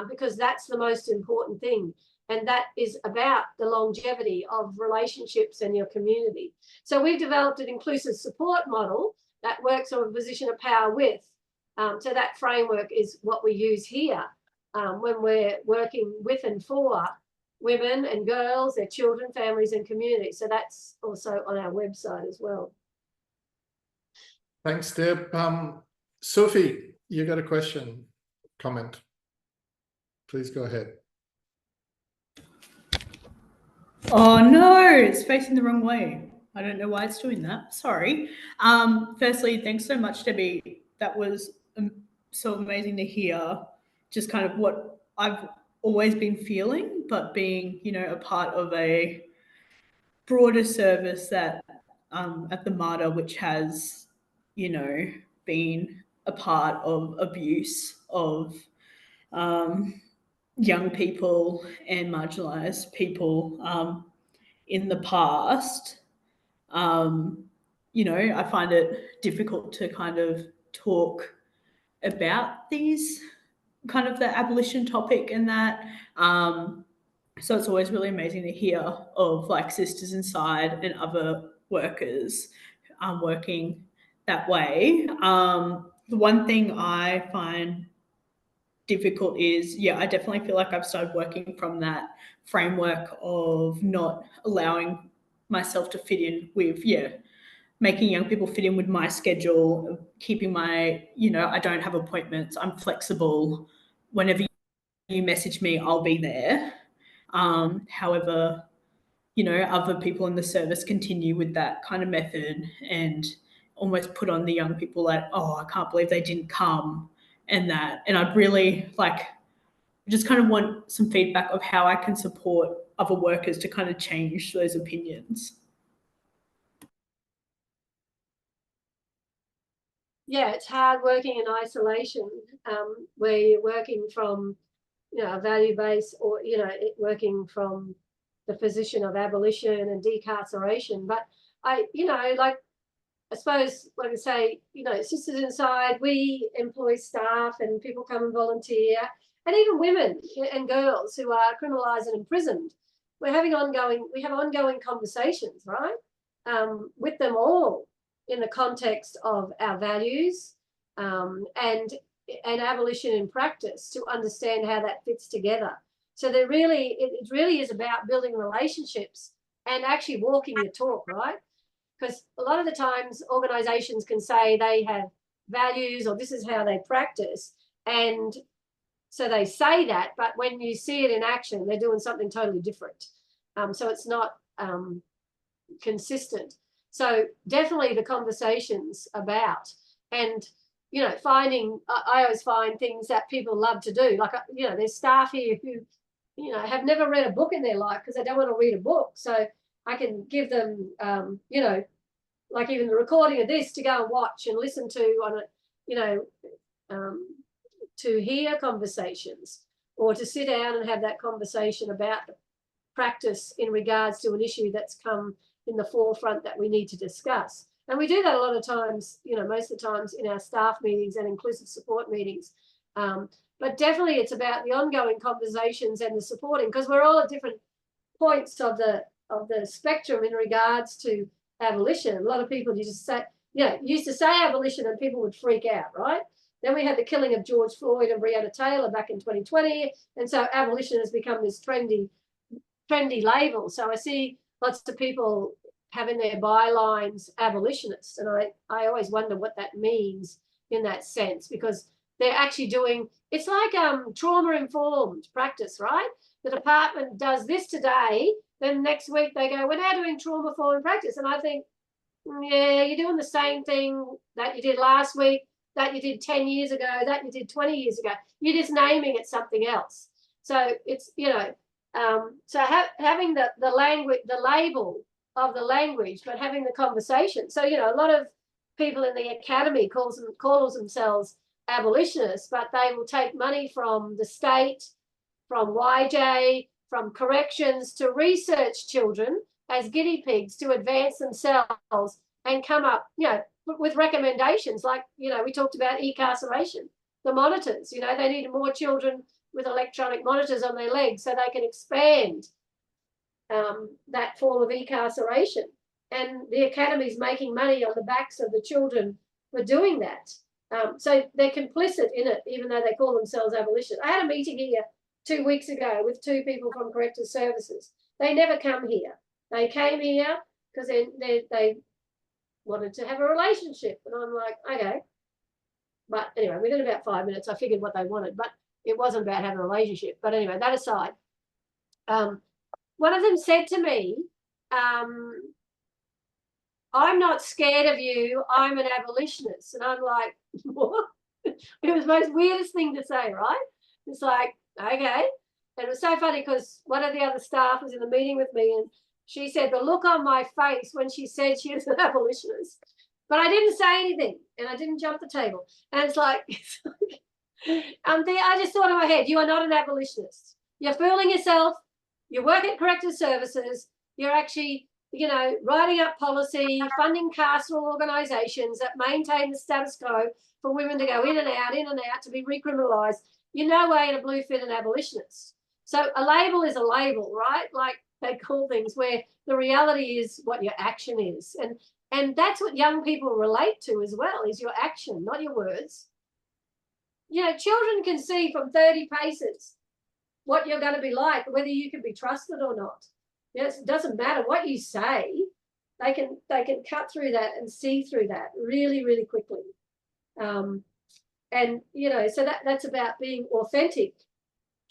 because that's the most important thing. And that is about the longevity of relationships in your community. So we've developed an inclusive support model that works on a position of power with. So that framework is what we use here when we're working with and for women and girls, their children, families and communities. So that's also on our website as well. Thanks, Deb. Sophie, you got a question, comment? Please go ahead. Oh no, it's facing the wrong way. I don't know why it's doing that. Sorry. Firstly, thanks so much, Debbie. That was so amazing to hear just kind of what I've always been feeling, but being, a part of a broader service that at the MARTA, which has, been a part of abuse of young people and marginalised people in the past, I find it difficult to kind of talk about these kind of the abolition topic and that. So it's always really amazing to hear of like Sisters Inside and other workers working that way. The one thing I find difficult is, I definitely feel like I've started working from that framework of not allowing myself to fit in with, making young people fit in with my schedule, keeping my, I don't have appointments, I'm flexible. Whenever you message me, I'll be there. However, other people in the service continue with that kind of method and almost put on the young people like, oh, I can't believe they didn't come and that. And I'd really just kind of want some feedback of how I can support other workers to kind of change those opinions. Yeah, it's hard working in isolation, where you're working from, a value base or, working from the position of abolition and decarceration. But I suppose, like I say, Sisters Inside, we employ staff and people come and volunteer, and even women and girls who are criminalised and imprisoned. We have ongoing conversations, right, with them all in the context of our values and abolition in practice to understand how that fits together. So it really is about building relationships and actually walking your talk, right? Because a lot of the times organisations can say they have values, or this is how they practice. And so they say that, but when you see it in action, they're doing something totally different. So it's not consistent. So definitely the conversations about, and, you know, finding, I always find things that people love to do. Like, you know, there's staff here who, you know, have never read a book in their life because they don't want to read a book. So I can give them, you know, like even the recording of this to go and watch and listen to on a, you know, to hear conversations, or to sit down and have that conversation about the practice in regards to an issue that's come in the forefront that we need to discuss. And we do that a lot of times, you know, most of the times in our staff meetings and inclusive support meetings. But definitely it's about the ongoing conversations and the supporting, because we're all at different points of the spectrum in regards to abolition. A lot of people, you just say, you know, used to say abolition and people would freak out, right? Then we had the killing of George Floyd and Breonna Taylor back in 2020. And so abolition has become this trendy label. So I see lots of people having their bylines abolitionists. And I always wonder what that means in that sense, because they're actually doing, it's like trauma-informed practice, right? The department does this today, then next week they go, we're now doing trauma-informed practice. And I think, yeah, you're doing the same thing that you did last week, that you did 10 years ago, that you did 20 years ago. You're just naming it something else. So it's, you know, so having the language, the label of the language, but having the conversation. So, you know, a lot of people in the academy calls themselves abolitionists, but they will take money from the state, from YJ, from corrections to research children as guinea pigs to advance themselves and come up, you know, with recommendations like, you know, we talked about decarceration, the monitors, you know, they need more children with electronic monitors on their legs so they can expand that form of decarceration. And the academy's making money on the backs of the children for doing that. So they're complicit in it, even though they call themselves abolitionists. I had a meeting here 2 weeks ago with 2 people from corrective services. They never come here. They came here because they wanted to have a relationship. And I'm like, okay. But anyway, within about 5 minutes, I figured what they wanted, but it wasn't about having a relationship. But anyway, that aside, one of them said to me, I'm not scared of you, I'm an abolitionist. And I'm like, what? It was the most weirdest thing to say, right? It's like, okay. And it was so funny because one of the other staff was in the meeting with me, and she said the look on my face when she said she was an abolitionist. But I didn't say anything, and I didn't jump the table. And it's like I just thought in my head, you are not an abolitionist. You're fooling yourself. You work at corrective services. You're actually, you know, writing up policy, funding carceral organisations that maintain the status quo for women to go in and out, to be recriminalised. You're no way in a blue fit an abolitionist. So a label is a label, right? Like they call things, where the reality is what your action is. And that's what young people relate to as well, is your action, not your words. You know, children can see from 30 paces what you're going to be like, whether you can be trusted or not. Yes, it doesn't matter what you say. They can cut through that and see through that really, really quickly. And, you know, so that's about being authentic,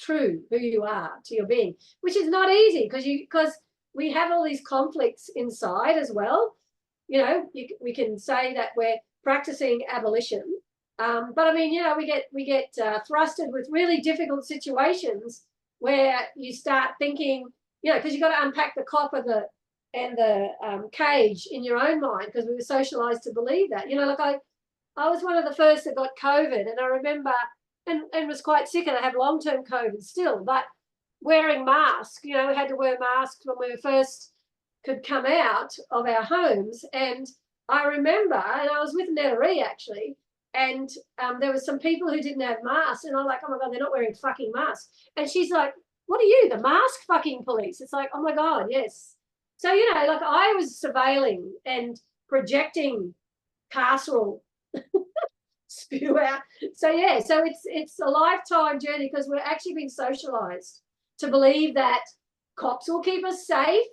true, who you are to your being, which is not easy because we have all these conflicts inside as well. You know, we can say that we're practicing abolition, but I mean, you know, we get thrusted with really difficult situations where you start thinking, you know, because you've got to unpack the copper and the cage in your own mind, because we were socialized to believe that. You know, like I was one of the first that got COVID, and I remember and was quite sick, and I have long-term COVID still, but wearing masks, you know, we had to wear masks when we first could come out of our homes. And I remember, and I was with Nettery actually, and there were some people who didn't have masks, and I'm like, oh my God, they're not wearing fucking masks. And she's like, what are you, the mask fucking police? It's like, oh my God, yes. So, you know, like I was surveilling and projecting carceral spew out. So yeah, so it's a lifetime journey, because we're actually being socialized to believe that cops will keep us safe,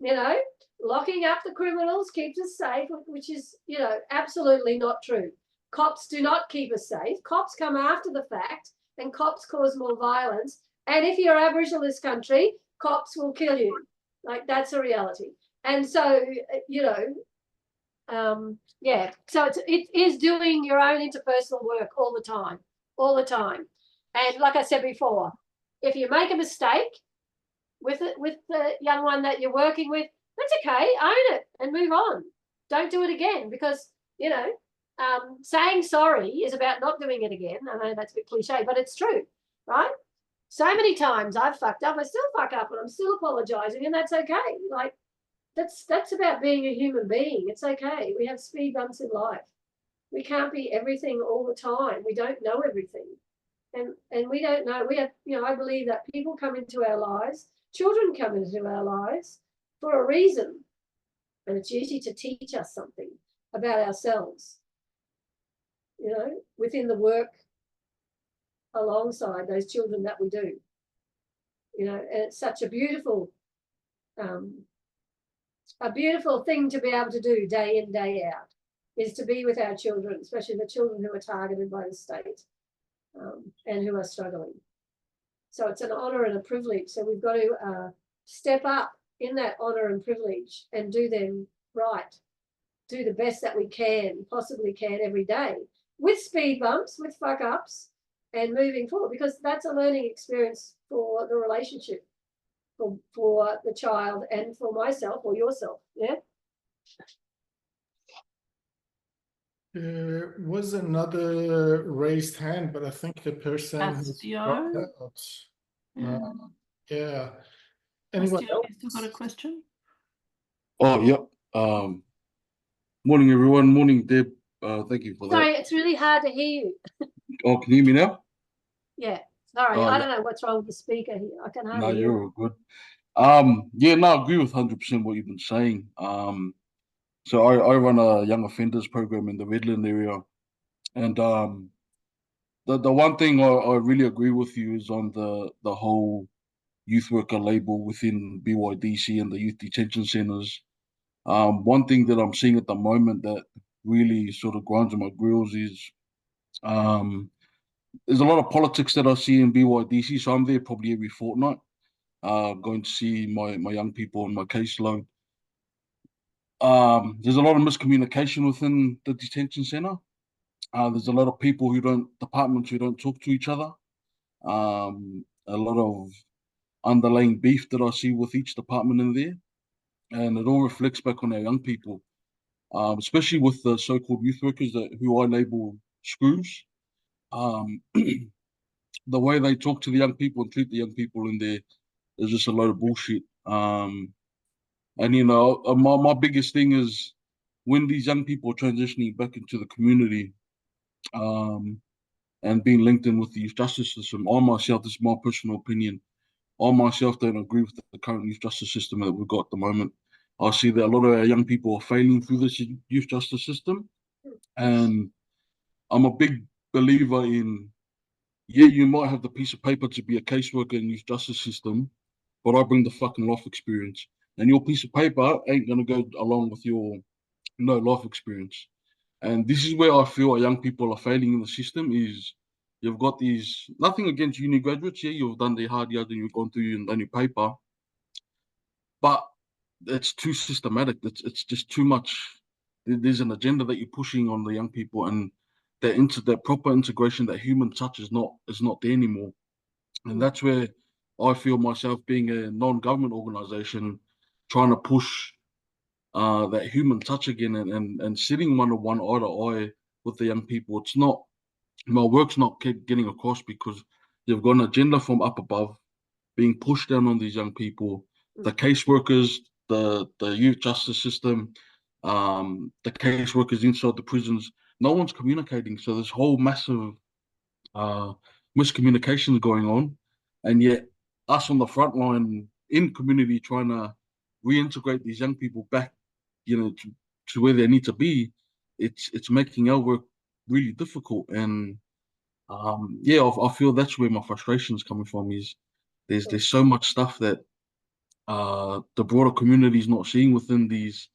you know, locking up the criminals keeps us safe, which is, you know, absolutely not true. Cops do not keep us safe. Cops come after the fact, and cops cause more violence. And if you're Aboriginal in this country, cops will kill you. Like, that's a reality. And so, you know, yeah. So it is doing your own interpersonal work all the time, all the time. And like I said before, if you make a mistake with the young one that you're working with, that's okay. Own it and move on. Don't do it again, because, you know, saying sorry is about not doing it again. I know that's a bit cliche, but it's true, right? So many times I've fucked up. I still fuck up, and I'm still apologizing, and that's okay. Like, that's about being a human being. It's okay. We have speed bumps in life. We can't be everything all the time. We don't know everything. And we don't know. We have, you know, I believe that people come into our lives, children come into our lives for a reason. And it's usually to teach us something about ourselves, you know, within the work alongside those children that we do. You know, and it's such a beautiful thing to be able to do day in, day out, is to be with our children, especially the children who are targeted by the state and who are struggling. So it's an honour and a privilege. So we've got to step up in that honour and privilege and do them right, do the best that we possibly can every day, with speed bumps, with fuck ups, and moving forward, because that's a learning experience for the relationship, for the child, and for myself or yourself. Yeah. There was another raised hand, but I think the person has dropped Castio. out. Yeah. Anyone Castio, else? you still got a question? Oh, yep. Morning, everyone. Morning, Deb. Thank you for that. Sorry, it's really hard to hear you. Oh, can you hear me now? Yeah. Sorry, Oh, I yeah. don't know what's wrong with the speaker here. I can No, hardly hear. you're all good. Yeah, no, I agree with 100% what you've been saying. So I run a young offenders program in the Redland area, and the one thing I really agree with you is on the whole youth worker label within BYDC and the youth detention centres. One thing that I'm seeing at the moment that really sort of grinds on my grills is there's a lot of politics that I see in BYDC, so I'm there probably every fortnight, going to see my young people on my caseload. There's a lot of miscommunication within the detention centre. There's a lot of departments who don't talk to each other. A lot of underlying beef that I see with each department in there, and it all reflects back on our young people, especially with the so-called youth workers who I label screws. The way they talk to the young people and treat the young people in there is just a load of bullshit. And you know, my biggest thing is when these young people are transitioning back into the community, and being linked in with the youth justice system. I myself, this is my personal opinion, I myself don't agree with the current youth justice system that we've got at the moment. I see that a lot of our young people are failing through this youth justice system, and I'm a big believer in, yeah, you might have the piece of paper to be a caseworker in youth justice system, but I bring the fucking life experience. And your piece of paper ain't going to go along with your no life experience. And this is where I feel our young people are failing in the system is you've got these, nothing against uni graduates, yeah, you've done the hard yards and you've gone through and done your paper, but it's too systematic. It's just too much. There's an agenda that you're pushing on the young people, and that proper integration, that human touch is not there anymore. And that's where I feel myself being a non-government organization trying to push that human touch again and sitting one-on-one eye to eye with the young people. It's not, my work's not getting across because you've got an agenda from up above being pushed down on these young people, the caseworkers, the youth justice system, the caseworkers inside the prisons. No one's communicating. So this whole massive miscommunication is going on, and yet us on the front line in community trying to reintegrate these young people back, you know, to where they need to be. It's making our work really difficult, and yeah, I feel that's where my frustration is coming from. Is there's so much stuff that the broader community is not seeing within these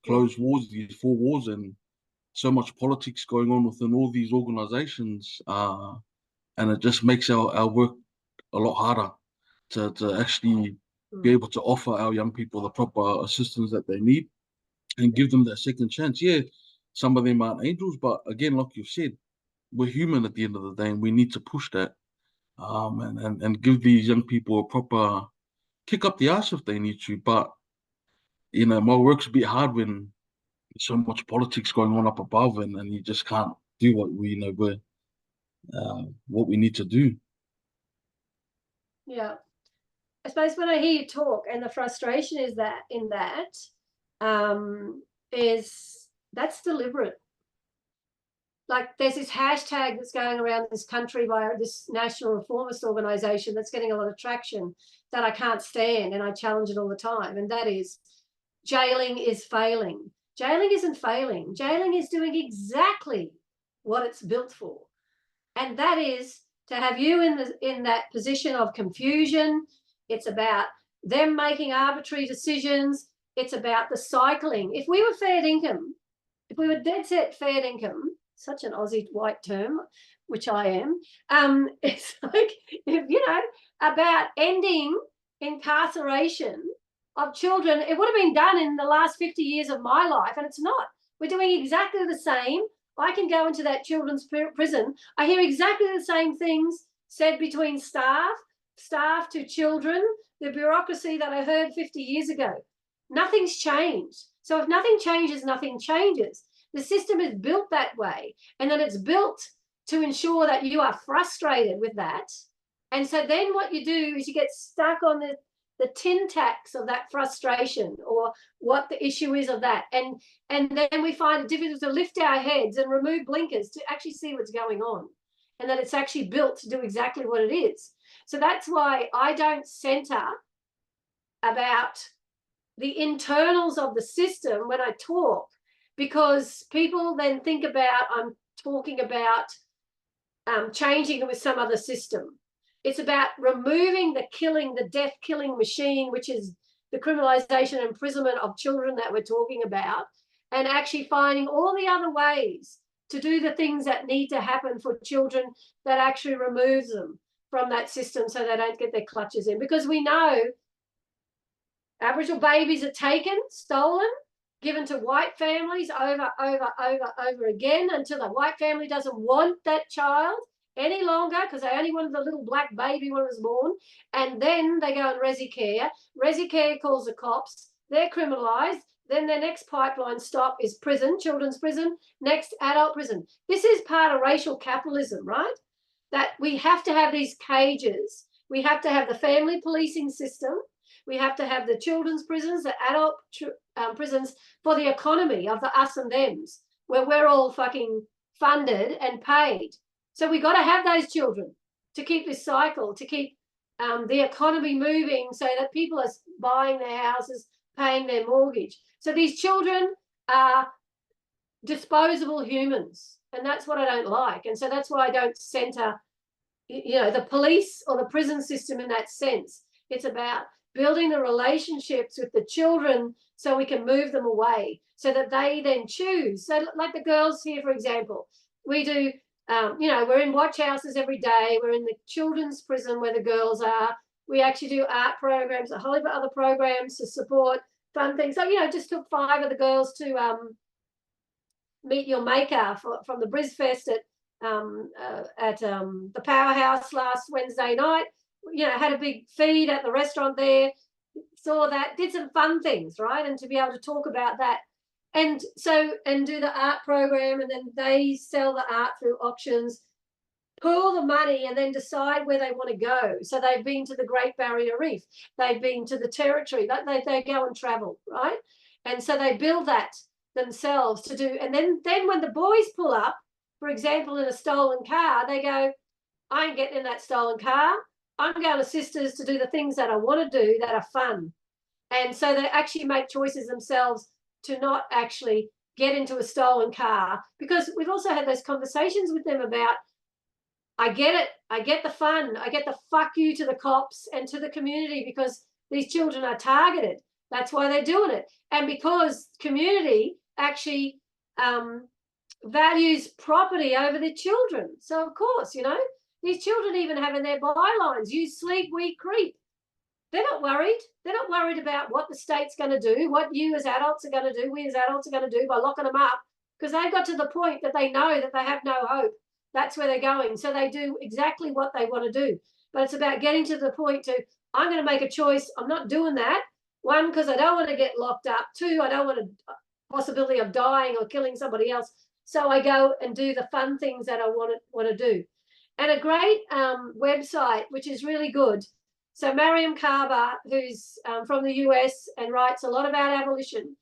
closed walls, these four walls, and so much politics going on within all these organizations, and it just makes our work a lot harder to actually be able to offer our young people the proper assistance that they need and give them that second chance. Yeah, some of them aren't angels, but again, like you've said, we're human at the end of the day, and we need to push that, and give these young people a proper kick up the arse if they need to. But you know, my work's a bit hard when there's so much politics going on up above, and you just can't do what we need to do. Yeah. I suppose when I hear you talk, and the frustration is that is that's deliberate. Like there's this hashtag that's going around this country by this national reformist organization that's getting a lot of traction that I can't stand, and I challenge it all the time, and that is jailing is failing. Jailing isn't failing. Jailing is doing exactly what it's built for, and that is to have you in that position of confusion. It's about them making arbitrary decisions. It's about the cycling. If we were fair income, if we were dead set fair income, such an Aussie white term, which I am, it's like, about ending incarceration of children, it would have been done in the last 50 years of my life, and it's not. We're doing exactly the same. I can go into that children's prison. I hear exactly the same things said between staff to children, the bureaucracy that I heard 50 years ago. Nothing's changed. So if nothing changes, nothing changes. The system is built that way, and then it's built to ensure that you are frustrated with that. And so then what you do is you get stuck on the tin tacks of that frustration, or what the issue is of that. And then we find it difficult to lift our heads and remove blinkers to actually see what's going on, and that it's actually built to do exactly what it is. So that's why I don't center about the internals of the system when I talk, because people then think about I'm talking about changing it with some other system. It's about removing the death-killing machine, which is the criminalisation and imprisonment of children that we're talking about, and actually finding all the other ways to do the things that need to happen for children that actually removes them from that system so they don't get their clutches in. Because we know Aboriginal babies are taken, stolen, given to white families over again, until the white family doesn't want that child any longer because they only wanted the little black baby when it was born. And then they go in resi care. Resi care calls the cops. They're criminalised. Then their next pipeline stop is prison, children's prison, next adult prison. This is part of racial capitalism, right? That we have to have these cages. We have to have the family policing system. We have to have the children's prisons, the adult prisons for the economy of the us and thems, where we're all fucking funded and paid. So we got to have those children to keep this cycle, to keep the economy moving so that people are buying their houses, paying their mortgage. So these children are disposable humans, and that's what I don't like. And so that's why I don't center, the police or the prison system in that sense. It's about building the relationships with the children so we can move them away so that they then choose. So like the girls here, for example, we do, we're in watch houses every day. We're in the children's prison where the girls are. We actually do art programs, a whole heap of other programs to support fun things. So, just took 5 of the girls to meet your maker from the BrisFest at the Powerhouse last Wednesday night. Had a big feed at the restaurant there, saw that, did some fun things, right? And to be able to talk about that and do the art program, and then they sell the art through auctions, pool the money, and then decide where they want to go. So they've been to the Great Barrier Reef, they've been to the Territory, they go and travel, right? And so they build that themselves to do. And then when the boys pull up, for example, in a stolen car, they go, I ain't getting in that stolen car. I'm going to Sisters to do the things that I want to do that are fun. And so they actually make choices themselves to not actually get into a stolen car, because we've also had those conversations with them about, I get it, I get the fun, I get the fuck you to the cops and to the community, because these children are targeted. That's why they're doing it. And because community actually values property over their children. So of course, you know, these children even have in their bylines, you sleep, we creep. They're not worried. They're not worried about what the state's going to do, what you as adults are going to do, we as adults are going to do by locking them up, because they've got to the point that they know that they have no hope. That's where they're going. So they do exactly what they want to do. But it's about getting to the point to, I'm going to make a choice. I'm not doing that. One, because I don't want to get locked up. Two, I don't want a possibility of dying or killing somebody else. So I go and do the fun things that I want to do. And a great website, which is really good. So Mariam Carver, who's from the US and writes a lot about abolition,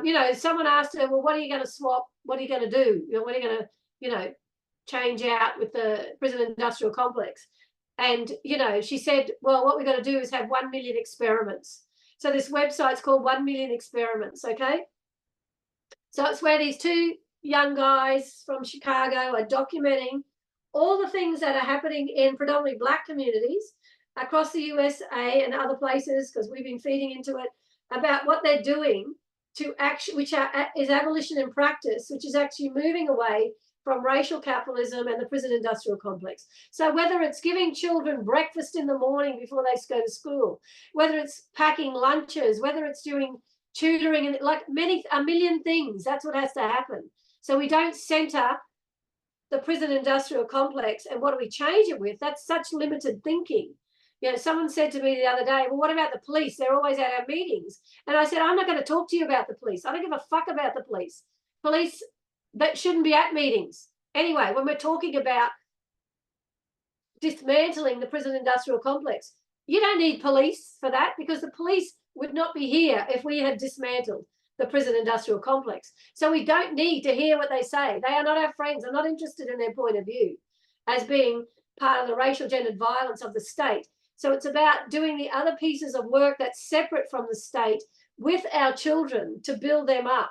you know, someone asked her, well, what are you going to swap? What are you going to do? You know, what are you going to, you know, change out with the prison industrial complex? And, you know, she said, well, what we're going to do is have 1 million experiments. So this website's called 1 Million Experiments, okay? So it's where these two young guys from Chicago are documenting all the things that are happening in predominantly Black communities across the USA and other places, because we've been feeding into it, about what they're doing to actually, which is abolition in practice, which is actually moving away from racial capitalism and the prison industrial complex. So whether it's giving children breakfast in the morning before they go to school, whether it's packing lunches, whether it's doing tutoring, and like a million things, that's what has to happen. So we don't center the prison industrial complex and what do we change it with? That's such limited thinking. You know, someone said to me the other day, well, what about the police? They're always at our meetings. And I said, I'm not going to talk to you about the police. I don't give a fuck about the police. Police that shouldn't be at meetings. Anyway, when we're talking about dismantling the prison industrial complex, you don't need police for that, because the police would not be here if we had dismantled the prison industrial complex. So we don't need to hear what they say. They are not our friends. I'm not interested in their point of view as being part of the racial gendered violence of the state. So it's about doing the other pieces of work that's separate from the state with our children to build them up,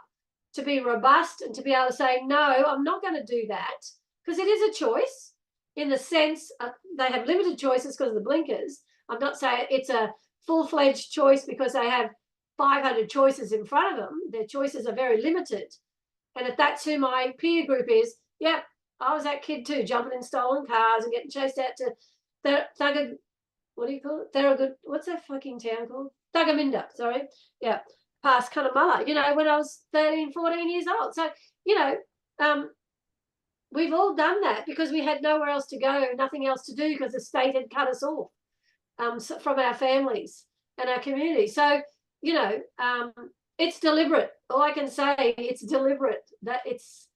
to be robust and to be able to say, no, I'm not going to do that, because it is a choice in the sense they have limited choices because of the blinkers. I'm not saying it's a full-fledged choice because they have 500 choices in front of them. Their choices are very limited. And if that's who my peer group is, yeah, I was that kid too, jumping in stolen cars and getting chased out to what do you call it? Thurgood, what's that fucking town called? Thuggaminda, sorry. Yeah, past Cunnamulla, you know, when I was 13, 14 years old. So, you know, we've all done that because we had nowhere else to go, nothing else to do, because the state had cut us off from our families and our community. So, you know, it's deliberate. All I can say, it's deliberate. That it's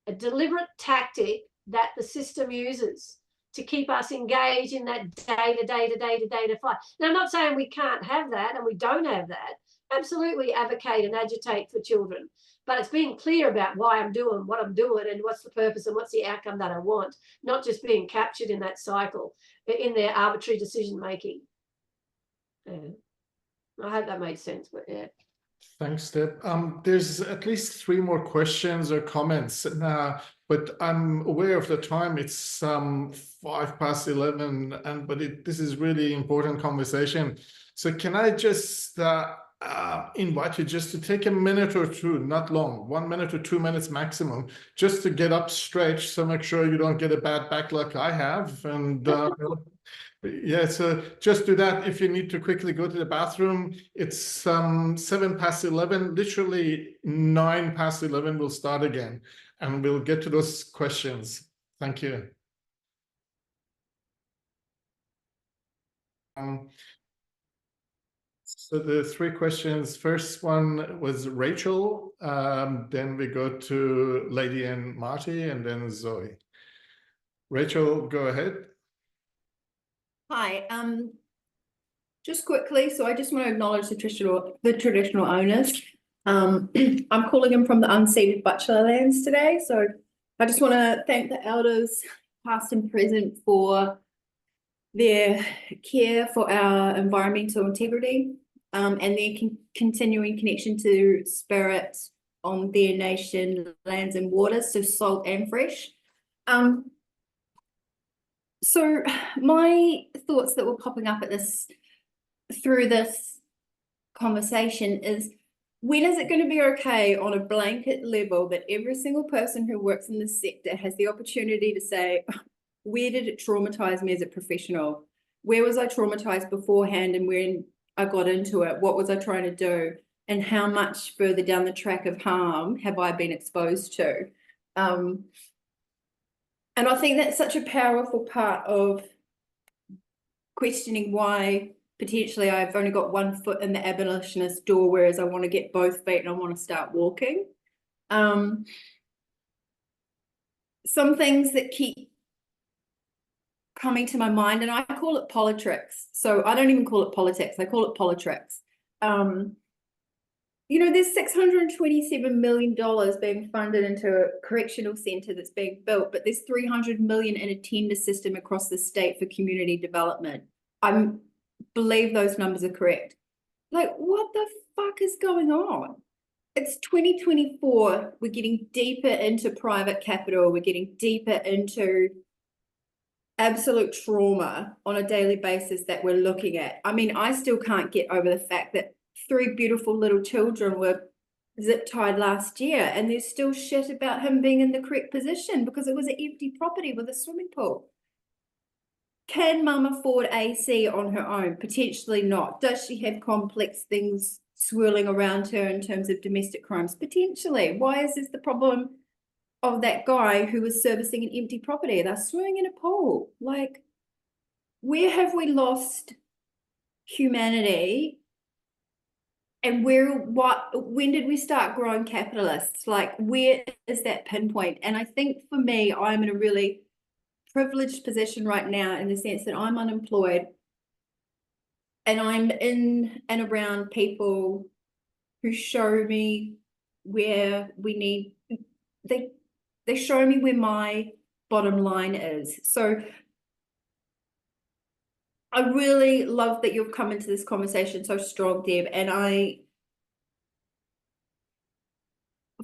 a deliberate tactic that the system uses to keep us engaged in that day-to-day fight. Now, I'm not saying we can't have that and we don't have that. Absolutely advocate and agitate for children. But it's being clear about why I'm doing what I'm doing and what's the purpose and what's the outcome that I want, not just being captured in that cycle, in their arbitrary decision-making. Yeah. I hope that made sense, but yeah. Thanks, Deb. There's at least 3 more questions or comments now, but I'm aware of the time. It's 11:05, but this is really important conversation. So can I just invite you just to take a minute or two, not long, 1 minute or 2 minutes maximum, just to get up stretched. So make sure you don't get a bad back like I have. And yeah, so just do that. If you need to quickly go to the bathroom, it's 11:07, literally 11:09 we'll start again, and we'll get to those questions. Thank you. So the 3 questions, first one was Rachel, then we go to Lady and Marty, and then Zoe. Rachel, go ahead. Hi, just quickly, so I just want to acknowledge the traditional owners. I'm calling in from the unceded Bachelor lands today, so I just want to thank the elders, past and present, for their care for our environmental integrity, and their continuing connection to spirit on their nation, lands and waters, so salt and fresh. So my thoughts that were popping up through this conversation is when is it going to be okay on a blanket level that every single person who works in this sector has the opportunity to say, where did it traumatize me as a professional? Where was I traumatized beforehand, and when I got into it, what was I trying to do? And how much further down the track of harm have I been exposed to? And I think that's such a powerful part of questioning why potentially I've only got one foot in the abolitionist door, whereas I want to get both feet and I want to start walking. Some things that keep coming to my mind, and I call it politics. So I don't even call it politics, I call it politics. You know, there's $627 million being funded into a correctional centre that's being built, but there's $300 million in a tender system across the state for community development. I believe those numbers are correct. Like, what the fuck is going on? It's 2024. We're getting deeper into private capital. We're getting deeper into absolute trauma on a daily basis that we're looking at. I mean, I still can't get over the fact that 3 beautiful little children were zip tied last year, and there's still shit about him being in the correct position because it was an empty property with a swimming pool. Can mum afford AC on her own? Potentially not. Does she have complex things swirling around her in terms of domestic crimes? Potentially. Why is this the problem of that guy who was servicing an empty property? They're swimming in a pool. Like, where have we lost humanity? And when did we start growing capitalists? Like, where is that pinpoint? And I think for me, I'm in a really privileged position right now in the sense that I'm unemployed and I'm in and around people who show me where we need, they show me where my bottom line is. So I really love that you've come into this conversation so strong, Deb. And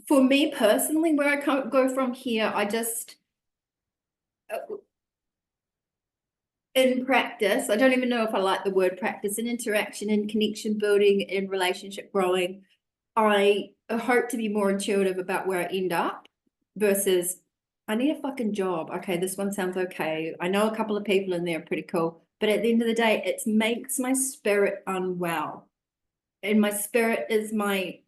for me personally, where I can't go from here, I just, in practice, I don't even know if I like the word practice, in interaction, in connection building, in relationship growing, I hope to be more intuitive about where I end up versus I need a fucking job. Okay, this one sounds okay. I know a couple of people in there are pretty cool, but at the end of the day, it makes my spirit unwell. And my spirit is the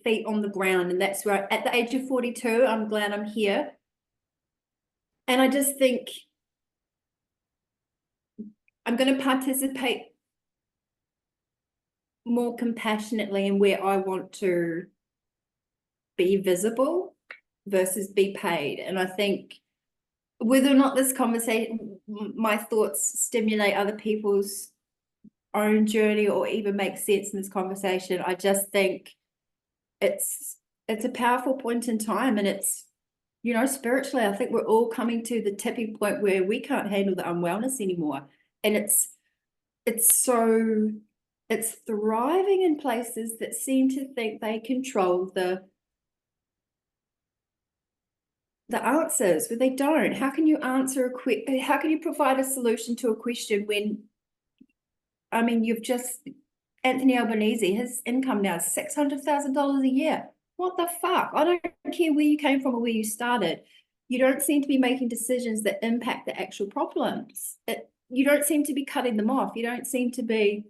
feet on the ground. And that's where at the age of 42, I'm glad I'm here. And I just think I'm going to participate more compassionately in where I want to be visible versus be paid. And I think whether or not this conversation, my thoughts stimulate other people's own journey or even make sense in this conversation, I just think it's a powerful point in time. And it's, you know, spiritually, I think we're all coming to the tipping point where we can't handle the unwellness anymore. And it's thriving in places that seem to think they control the answers, but they don't. How can you answer how can you provide a solution to a question when, I mean, Anthony Albanese, his income now is $600,000 a year. What the fuck? I don't care where you came from or where you started. You don't seem to be making decisions that impact the actual problems. You don't seem to be cutting them off. You don't seem to be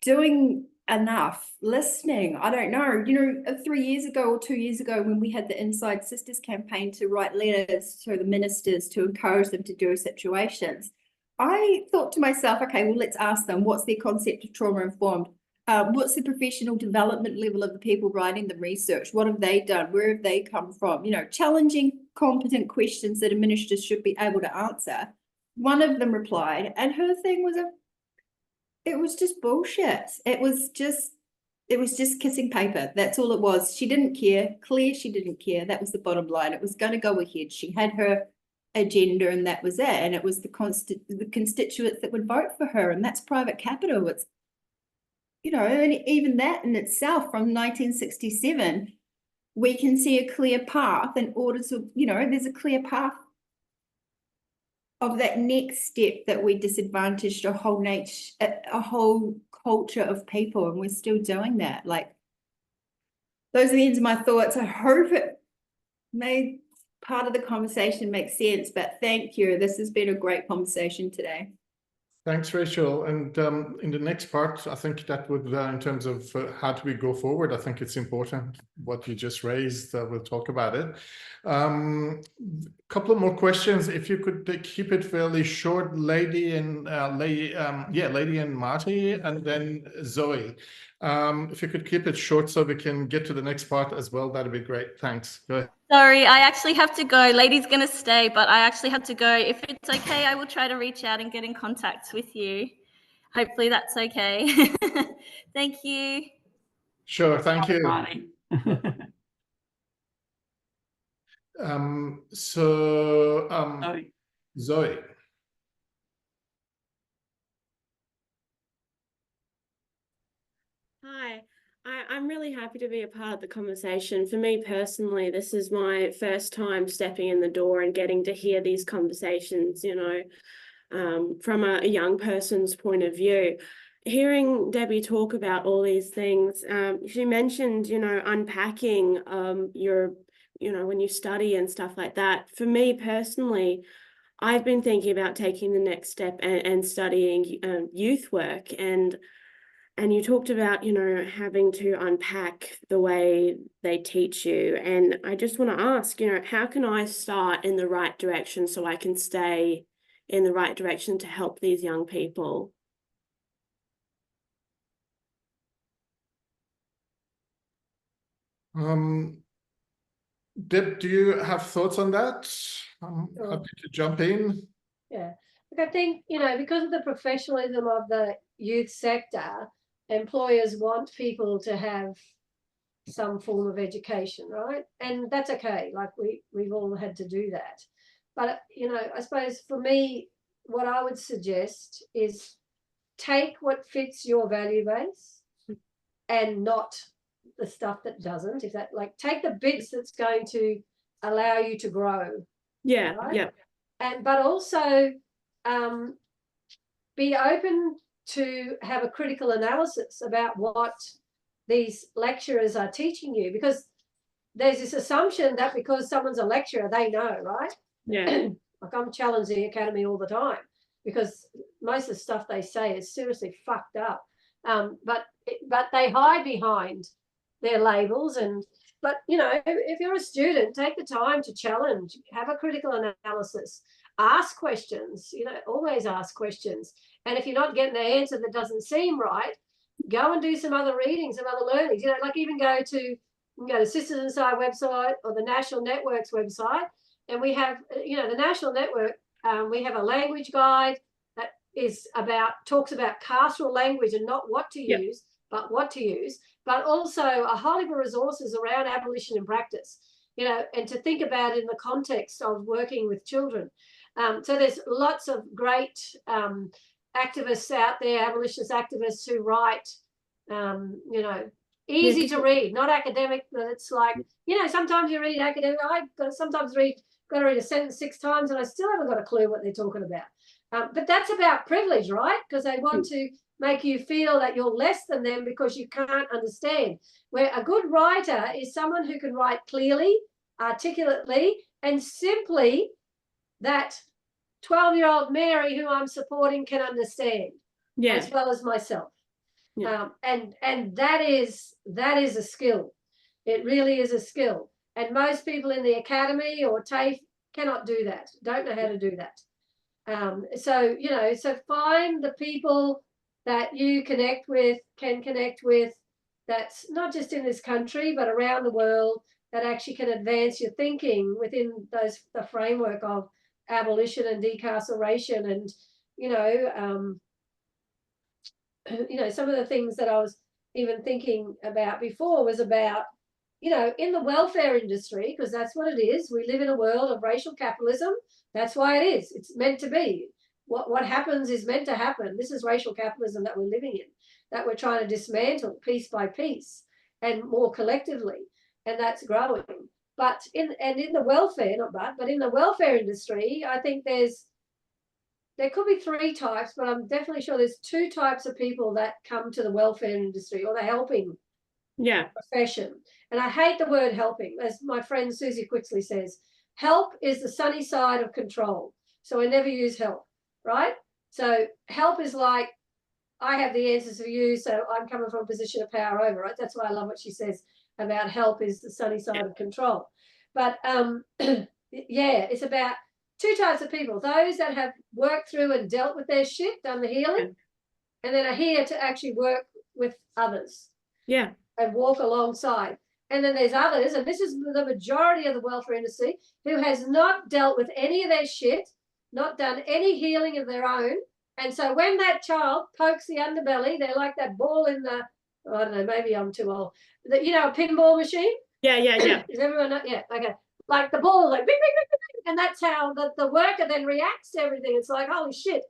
doing enough, listening. I don't know. You know, 3 years ago or 2 years ago, when we had the Inside Sisters campaign to write letters to the ministers to encourage them to do situations, I thought to myself, okay, well, let's ask them, what's their concept of trauma-informed? What's the professional development level of the people writing the research? What have they done? Where have they come from? You know, challenging, competent questions that a minister should be able to answer. One of them replied, and her thing was it was just bullshit. It was just kissing paper. That's all it was. She didn't care. Clear, she didn't care. That was the bottom line. It was going to go ahead. She had her agenda and that was it. And it was the constituents that would vote for her. And that's private capital. It's, you know, and even that in itself from 1967, we can see a clear path in order to, you know, there's a clear path of that next step that we disadvantaged a whole culture of people, and we're still doing that. Like, those are the ends of my thoughts. I hope it made part of the conversation make sense, but thank you. This has been a great conversation today. Thanks, Rachel. And in the next part, I think that would, in terms of how do we go forward, I think it's important what you just raised. We'll talk about it. Couple of more questions. If you could keep it fairly short, Lady and Lady and Marty, and then Zoe. If you could keep it short so we can get to the next part as well, that'd be great. Thanks. Go ahead. Sorry, I actually have to go. Lady's going to stay, but I actually have to go. If it's okay, I will try to reach out and get in contact with you. Hopefully that's okay. Thank you. Sure, thank you. Marty. Zoe. Hi, I'm really happy to be a part of the conversation. For me personally, this is my first time stepping in the door and getting to hear these conversations, you know, from a young person's point of view. Hearing Debbie talk about all these things, she mentioned, you know, unpacking your, you know, when you study and stuff like that. For me personally, I've been thinking about taking the next step and studying youth work, and you talked about, you know, having to unpack the way they teach you. And I just want to ask, you know, how can I start in the right direction so I can stay in the right direction to help these young people? Deb, do you have thoughts on that? I'm Sure. happy to jump in. Yeah, look, I think, you know, because of the professionalism of the youth sector, employers want people to have some form of education, right? And that's okay. Like we've all had to do that. But, you know, I suppose for me, what I would suggest is take what fits your value base and not the stuff that doesn't. If that, like, take the bits that's going to allow you to grow. Yeah, right? yeah. But also be open to have a critical analysis about what these lecturers are teaching you, because there's this assumption that because someone's a lecturer, they know, right? Yeah. Like, I'm challenging the academy all the time because most of the stuff they say is seriously fucked up. But they hide behind their labels. But, you know, if you're a student, take the time to challenge, have a critical analysis, ask questions, you know, always ask questions. And if you're not getting an answer that doesn't seem right, go and do some other readings, some other learnings, you know, like even go to Sisters Inside website or the National Network's website. And we have, you know, the National Network, we have a language guide that talks about carceral language and not what to use, but what to use, but also a whole heap of resources around abolition in practice, you know, and to think about it in the context of working with children. So there's lots of great activists out there, abolitionist activists who write, you know, easy to read, not academic, but it's like, you know, sometimes you read academic, I've got to read a sentence 6 times and I still haven't got a clue what they're talking about. But that's about privilege, right? Because they want to make you feel that you're less than them because you can't understand. Where a good writer is someone who can write clearly, articulately, and simply that 12-year-old Mary who I'm supporting can understand, as well as myself. And that is a skill. It really is a skill. And most people in the academy or TAFE cannot do that, don't know how to do that. So, you know, so find the people that you can connect with, that's not just in this country, but around the world, that actually can advance your thinking within the framework of abolition and decarceration. And, you know, some of the things that I was even thinking about before was about, you know, in the welfare industry, because that's what it is. We live in a world of racial capitalism. That's why it is. It's meant to be. What happens is meant to happen. This is racial capitalism that we're living in, that we're trying to dismantle piece by piece and more collectively, and that's growing. But in the welfare industry, I think there's there could be 3 types, but I'm definitely sure there's 2 types of people that come to the welfare industry or the helping profession. And I hate the word helping, as my friend Susie Quixley says. Help is the sunny side of control. So I never use help, right? So help is like, I have the answers for you, so I'm coming from a position of power over, right? That's why I love what she says about help is the sunny side of control. But yeah, it's about 2 types of people: those that have worked through and dealt with their shit, done the healing, and then are here to actually work with others. Yeah. And walk alongside. And then there's others, and this is the majority of the welfare industry, who has not dealt with any of their shit, not done any healing of their own. And so when that child pokes the underbelly, they're like that ball in the, I don't know, maybe I'm too old. A pinball machine? Yeah. Is everyone not? Yeah, okay. Like the ball, like bing, bing, bing, bing, bing. And that's how the worker then reacts to everything. It's like, holy shit.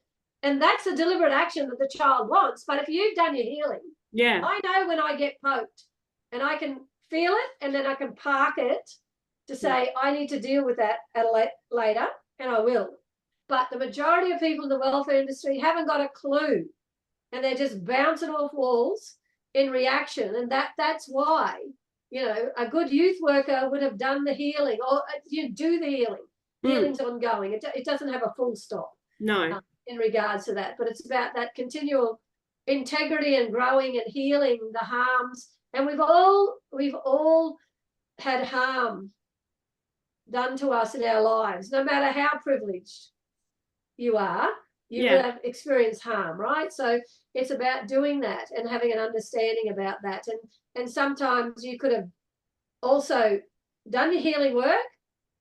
And that's a deliberate action that the child wants. But if you've done your healing, I know when I get poked and I can feel it, and then I can park it to say, I need to deal with that at later, and I will. But the majority of people in the welfare industry haven't got a clue, and they're just bouncing off walls in reaction. And that's why, a good youth worker would have done the healing, or do the healing. Healing's ongoing. It doesn't have a full stop. No. In regards to that, but it's about that continual integrity and growing and healing the harms. And we've all had harm done to us in our lives. No matter how privileged you are, you will have experienced harm, right? So it's about doing that and having an understanding about that. And sometimes you could have also done your healing work,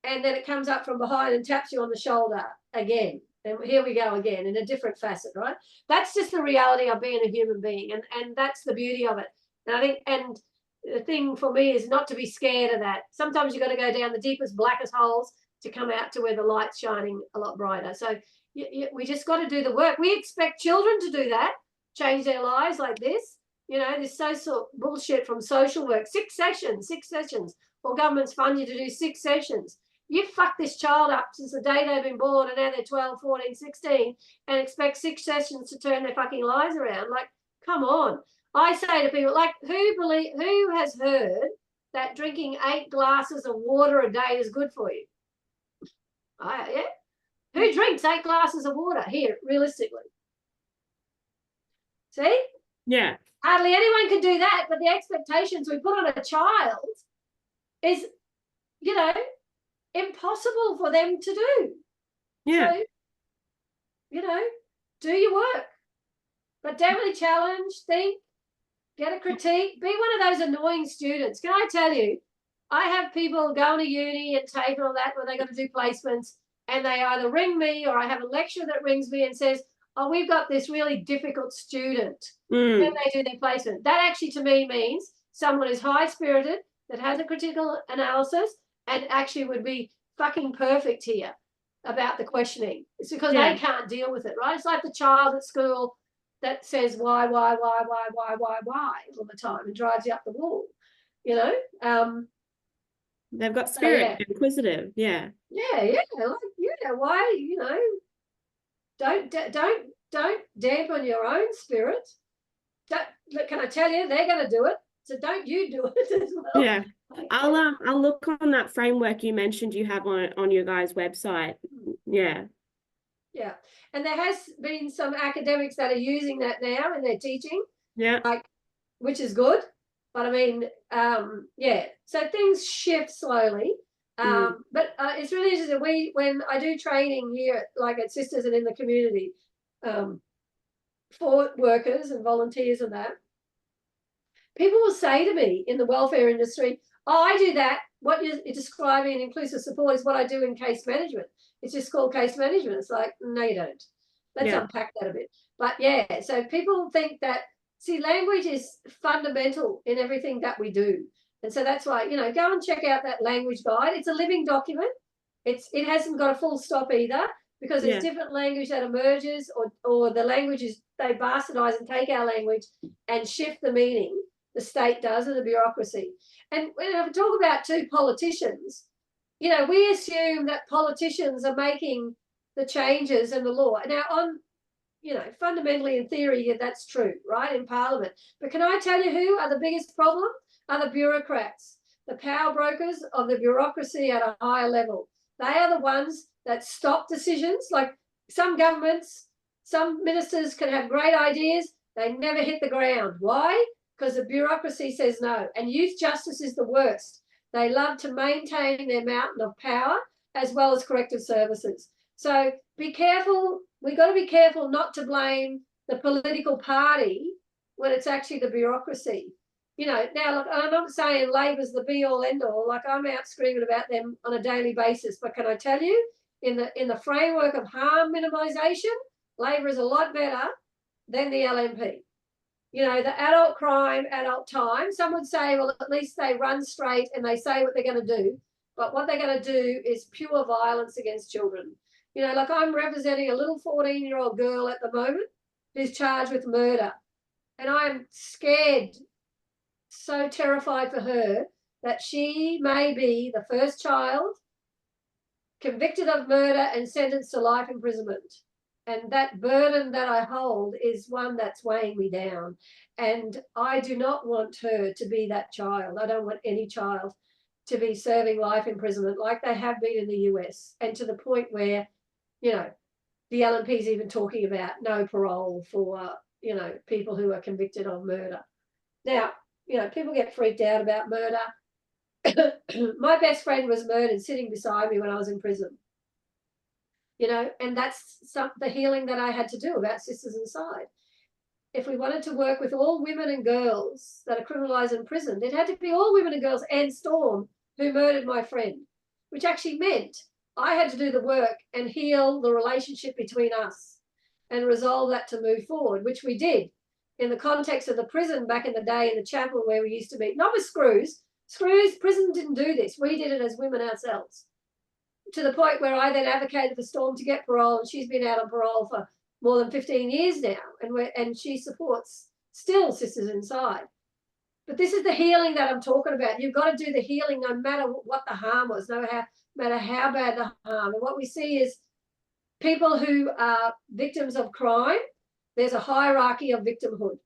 and then it comes up from behind and taps you on the shoulder again. And here we go again in a different facet, right? That's just the reality of being a human being. And that's the beauty of it. And I think, and the thing for me is not to be scared of that. Sometimes you've got to go down the deepest, blackest holes to come out to where the light's shining a lot brighter. So we just got to do the work. We expect children to do that, change their lives like this. This social bullshit from social work, 6 sessions, or governments fund you to do 6 sessions. You fucked this child up since the day they've been born, and now they're 12, 14, 16, and expect 6 sessions to turn their fucking lives around. Like, come on. I say to people, like, who has heard that drinking 8 glasses of water a day is good for you? Yeah. Who drinks 8 glasses of water here, realistically? See? Yeah. Hardly anyone can do that, but the expectations we put on a child is, impossible for them to do. Yeah. So, do your work. But definitely challenge, think, get a critique, be one of those annoying students. Can I tell you, I have people going to uni and taking all that where they got to do placements, and they either ring me, or I have a lecturer that rings me and says, oh, we've got this really difficult student. Can they do their placement? That actually to me means someone is high-spirited, that has a critical analysis, and actually would be fucking perfect here about the questioning. It's because they can't deal with it, right? It's like the child at school that says why all the time and drives you up the wall, They've got spirit, inquisitive, Yeah, why, don't dampen your own spirit. Look, can I tell you, they're going to do it, so don't you do it as well. Yeah. I'll look on that framework you mentioned you have on your guys' website. Yeah. Yeah. And there has been some academics that are using that now in their teaching. Yeah. Which is good. But I mean, so things shift slowly. But it's really interesting. When I do training here, like at Sisters and in the community, for workers and volunteers and that, people will say to me in the welfare industry, oh, I do that. What you're describing in inclusive support is what I do in case management. It's just called case management. It's like, no, you don't. Let's unpack that a bit. But so people think that, see, language is fundamental in everything that we do. And so that's why, go and check out that language guide. It's a living document. It hasn't got a full stop either, because there's different language that emerges, or the languages, they bastardize and take our language and shift the meaning. The state does, and the bureaucracy. And when I talk about 2 politicians, we assume that politicians are making the changes in the law. Now, fundamentally in theory, yeah, that's true, right, in Parliament. But can I tell you who are the biggest problem? Are the bureaucrats, the power brokers of the bureaucracy at a higher level. They are the ones that stop decisions. Like some governments, some ministers can have great ideas, they never hit the ground. Why? Because the bureaucracy says no. And youth justice is the worst. They love to maintain their mountain of power as well as corrective services. So be careful. We've got to be careful not to blame the political party when it's actually the bureaucracy. Now, look, I'm not saying Labor's the be-all, end-all. Like, I'm out screaming about them on a daily basis. But can I tell you, in the framework of harm minimisation, Labor is a lot better than the LNP. The adult crime, adult time, some would say, well, at least they run straight and they say what they're going to do. But what they're going to do is pure violence against children. Like I'm representing a little 14-year-old girl at the moment who's charged with murder. And I'm scared, so terrified for her that she may be the first child convicted of murder and sentenced to life imprisonment. And that burden that I hold is one that's weighing me down. And I do not want her to be that child. I don't want any child to be serving life imprisonment like they have been in the US, and to the point where, the LNP is even talking about no parole for, people who are convicted of murder. Now, people get freaked out about murder. My best friend was murdered sitting beside me when I was in prison. And that's the healing that I had to do about Sisters Inside. If we wanted to work with all women and girls that are criminalised in prison, it had to be all women and girls and Storm who murdered my friend, which actually meant I had to do the work and heal the relationship between us and resolve that to move forward, which we did in the context of the prison back in the day, in the chapel where we used to meet, not with Screws. Prison didn't do this. We did it as women ourselves, to the point where I then advocated for Storm to get parole, and she's been out on parole for more than 15 years now, and she supports still Sisters Inside. But this is the healing that I'm talking about. You've got to do the healing no matter what the harm was, no matter how bad the harm. And what we see is people who are victims of crime, there's a hierarchy of victimhood.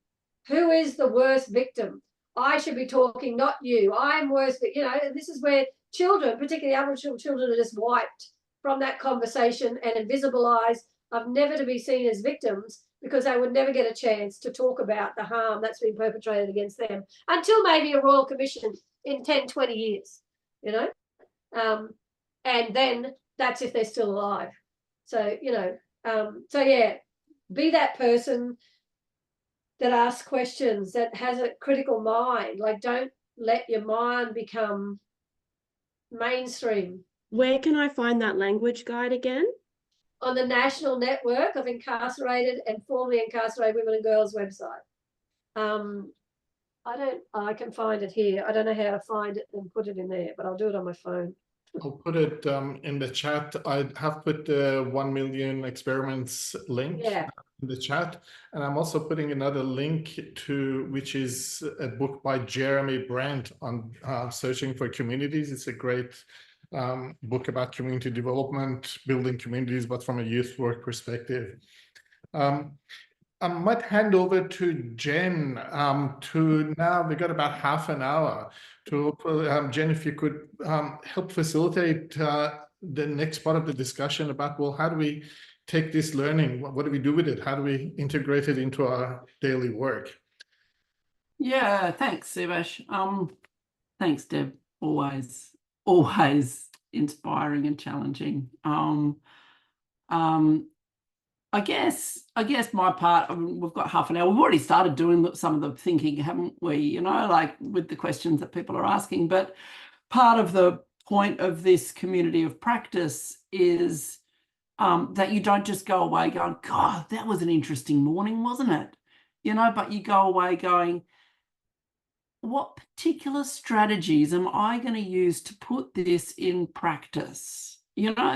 Who is the worst victim? I should be talking, not you. I'm worse. This is where children, particularly Aboriginal children, are just wiped from that conversation and invisibilised, of never to be seen as victims, because they would never get a chance to talk about the harm that's been perpetrated against them until maybe a Royal Commission in 10, 20 years, and then that's if they're still alive. So, be that person that asks questions, that has a critical mind. Like, don't let your mind become mainstream. Where can I find that language guide again? On the National Network of Incarcerated and Formerly Incarcerated Women and Girls website. I can find it here. I don't know how to find it and put it in there, but I'll do it on my phone. I'll put it in the chat. I have put the 1 million experiments link in the chat. And I'm also putting another link to, which is a book by Jeremy Brent on searching for communities. It's a great book about community development, building communities, but from a youth work perspective. I might hand over to Jen to now, we've got about half an hour to, Jen, if you could help facilitate the next part of the discussion about, well, how do we take this learning? What do we do with it? How do we integrate it into our daily work? Yeah, thanks, Sivash. Thanks, Deb. Always inspiring and challenging. I guess my part, we've got half an hour. We've already started doing some of the thinking, haven't we? Like with the questions that people are asking. But part of the point of this community of practice is that you don't just go away going, God, that was an interesting morning, wasn't it? But you go away going, what particular strategies am I going to use to put this in practice?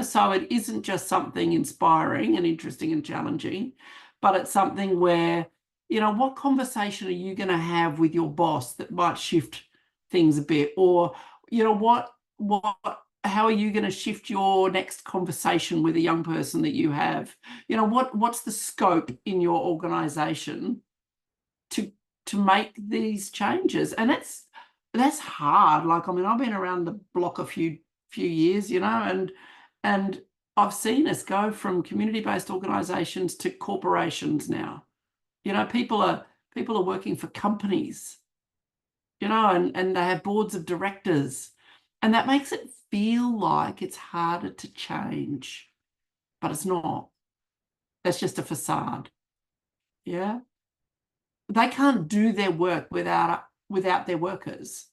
So it isn't just something inspiring and interesting and challenging, but it's something where, what conversation are you going to have with your boss that might shift things a bit? Or, what how are you going to shift your next conversation with a young person that you have? You know, what's the scope in your organisation to make these changes? And that's hard. Like, I mean, I've been around the block a few years, you know, and I've seen us go from community-based organisations to corporations now. You know, people are working for companies, you know, and they have boards of directors, and that makes it feel like it's harder to change, but it's not. That's just a facade. Yeah. They can't do their work without their workers,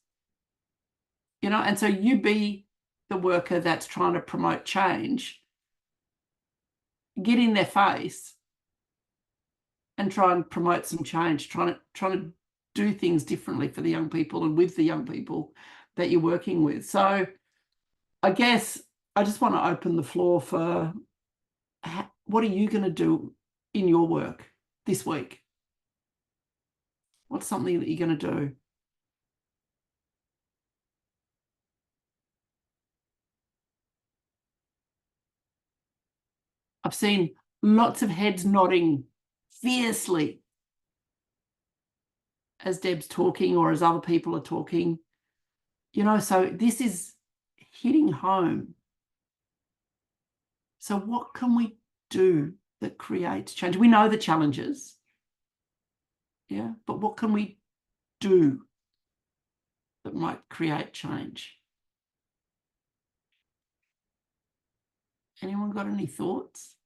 you know, and so you be the worker that's trying to promote change, get in their face and try and promote some change, trying to do things differently for the young people and with the young people that you're working with. So I guess I just want to open the floor for what are you going to do in your work this week? What's something that you're going to do? I've seen lots of heads nodding fiercely as Deb's talking or as other people are talking. You know, so this is hitting home. So what can we do that creates change? We know the challenges, yeah, but what can we do that might create change? Anyone got any thoughts?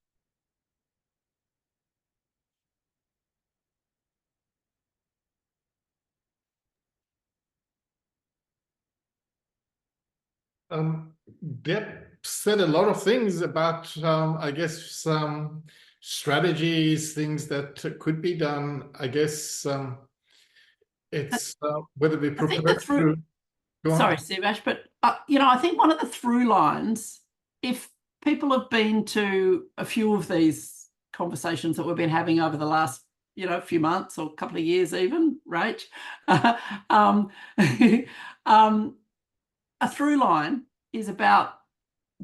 Deb said a lot of things about, I guess, some strategies, things that could be done. I guess it's whether we're prepared to go on. Sorry, Sivash, but you know, I think one of the through lines, if people have been to a few of these conversations that we've been having over the last, you know, few months or couple of years even, Rach, a through line is about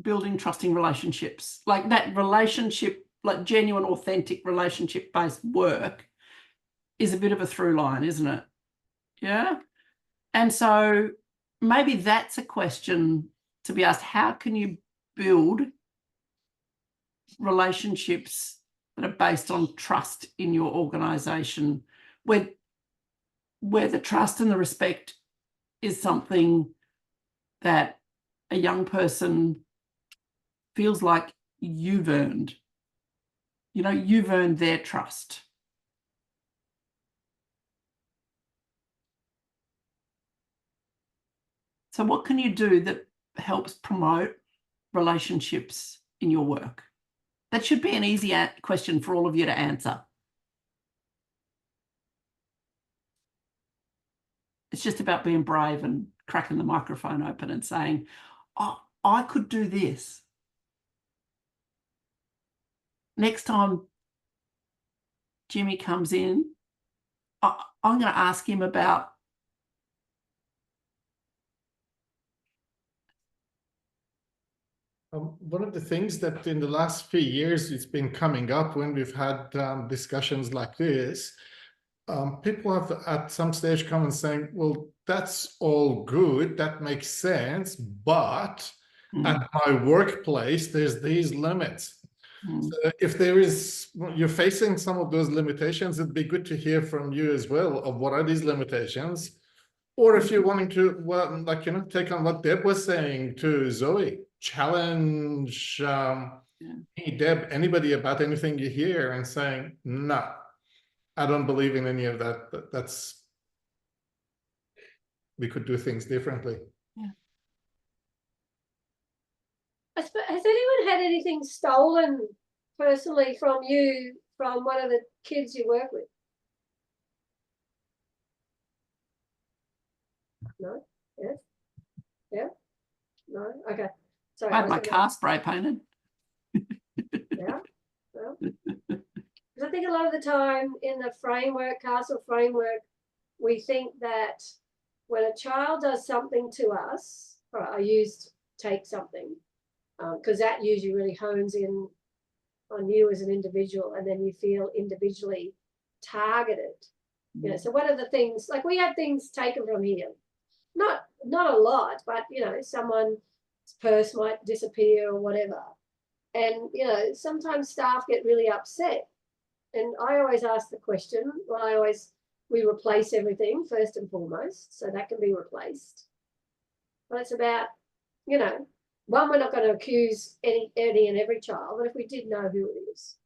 building trusting relationships. Like that relationship, like genuine, authentic relationship-based work is a bit of a through line, isn't it? Yeah. And so maybe that's a question to be asked. How can you build relationships that are based on trust in your organisation, where the trust and the respect is something that a young person feels like you've earned? You know, you've earned their trust. So what can you do that helps promote relationships in your work? That should be an easy question for all of you to answer. It's just about being brave and cracking the microphone open and saying, oh, I could do this. Next time Jimmy comes in, I'm going to ask him about one of the things that in the last few years it's been coming up when we've had discussions like this, people have at some stage come and saying, well, that's all good, that makes sense, but at my workplace, there's these limits. So if you're facing some of those limitations, it'd be good to hear from you as well of what are these limitations, or if you're wanting to, well, like, you know, take on what Deb was saying to Zoe, challenge hey, Deb, anybody about anything you hear and saying, no, I don't believe in any of that. That's, we could do things differently. Yeah. Has anyone had anything stolen personally from you, from one of the kids you work with? No? Yes? Yeah? No? Okay. Sorry. I had my car spray painted. Yeah? Well, because I think a lot of the time in the framework, castle framework, we think that when a child does something to us, or I used take something, because that usually really hones in on you as an individual, and then you feel individually targeted. You know, so what are the things, like we have things taken from here, not a lot, but you know, someone's purse might disappear or whatever, and you know, sometimes staff get really upset, and I always ask the question, well, we replace everything first and foremost, so that can be replaced, but it's about, you know, one, we're not going to accuse any and every child, but if we did know who it is,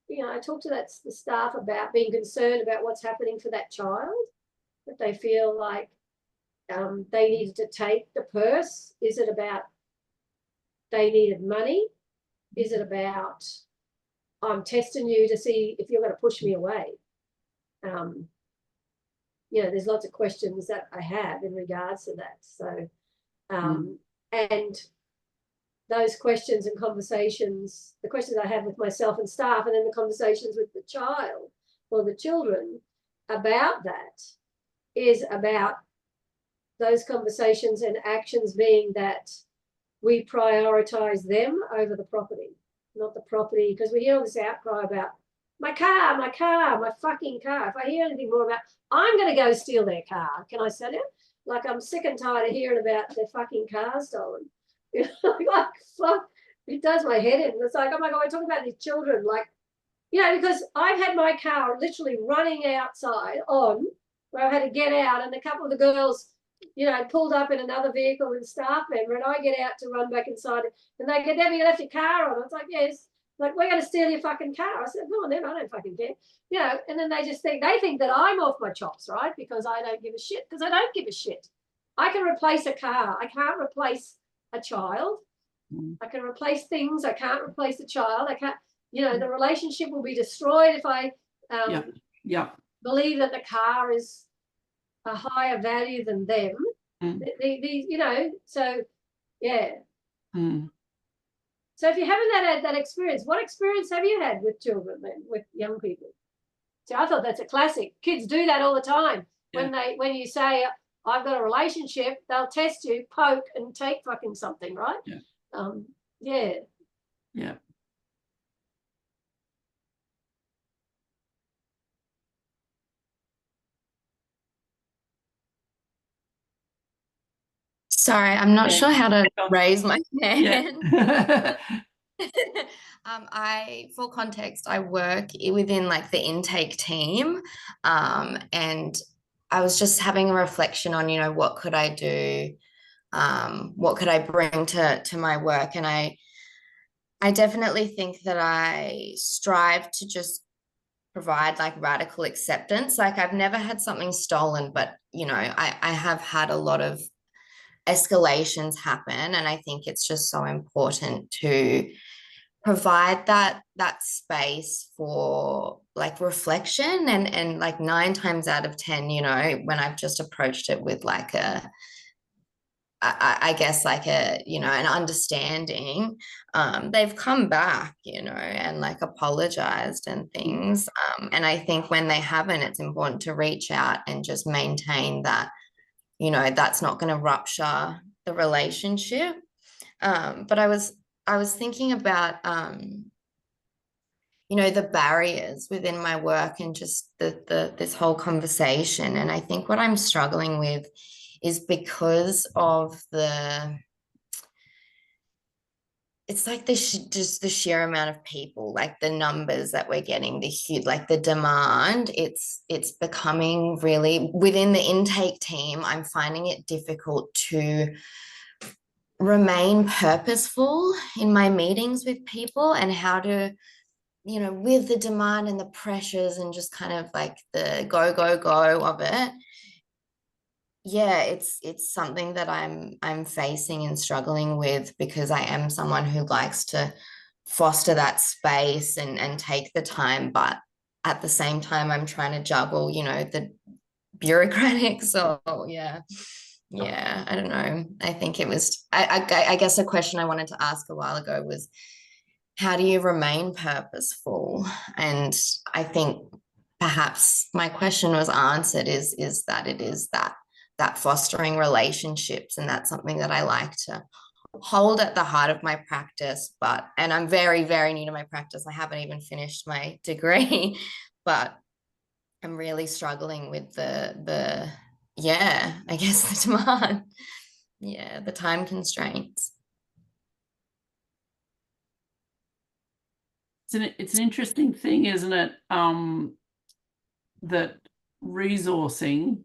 you know, I talk to the staff about being concerned about what's happening for that child, that they feel like they needed to take the purse. Is it about they needed money? Is it about I'm testing you to see if you're going to push me away? You know, there's lots of questions that I have in regards to that. So, and those questions and conversations, the questions I have with myself and staff, and then the conversations with the child or the children about that is about those conversations and actions being that we prioritize them over the property, not the property, because we hear all this outcry about my car, my fucking car. If I hear anything more about, I'm going to go steal their car. Can I sell it? Like, I'm sick and tired of hearing about their fucking car stolen. You know, like, fuck, it does my head in. It's like, oh my God, we're talking about these children. Like, you know, because I've had my car literally running outside on where I had to get out, and a couple of the girls, you know, pulled up in another vehicle with a staff member, and I get out to run back inside, and they go, Debbie, you left your car on. I was like, yes. Like, we're going to steal your fucking car. I said, go on then, I don't fucking care. You know, and then they think that I'm off my chops, right? Because I don't give a shit, because I don't give a shit. I can replace a car. I can't replace a child. I can replace things. I can't replace a child. I can't, you know, the relationship will be destroyed if I believe that the car is a higher value than them. You know, so yeah. So if you haven't had that experience, what experience have you had with children then, with young people? So I thought that's a classic. Kids do that all the time. Yeah. When you say, I've got a relationship, they'll test you, poke, and take fucking something, right? Yeah. Sorry, I'm not sure how to raise my hand. Yeah. For context, I work within like the intake team, and I was just having a reflection on, you know, what could I do? What could I bring to my work? And I definitely think that I strive to just provide like radical acceptance. Like, I've never had something stolen, but you know, I have had a lot of escalations happen, and I think it's just so important to provide that space for like reflection, and like 9 times out of 10, you know, when I've just approached it with like I guess like you know, an understanding, they've come back, you know, and like apologized and things, and I think when they haven't, it's important to reach out and just maintain that, you know, that's not going to rupture the relationship. But I was thinking about, you know, the barriers within my work and just this whole conversation. And I think what I'm struggling with is because of it's like just the sheer amount of people, like the numbers that we're getting, like the demand, it's becoming really, within the intake team, I'm finding it difficult to remain purposeful in my meetings with people, and how to, you know, with the demand and the pressures and just kind of like the go of it. Yeah, it's something that I'm facing and struggling with, because I am someone who likes to foster that space and take the time, but at the same time I'm trying to juggle, you know, the bureaucratic. So yeah, I don't know. I think it was I guess a question I wanted to ask a while ago was, how do you remain purposeful? And I think perhaps my question was answered, is that it is that fostering relationships, and that's something that I like to hold at the heart of my practice, and I'm very, very new to my practice. I haven't even finished my degree, but I'm really struggling with yeah, I guess the demand. Yeah, the time constraints. It's an interesting thing, isn't it? That resourcing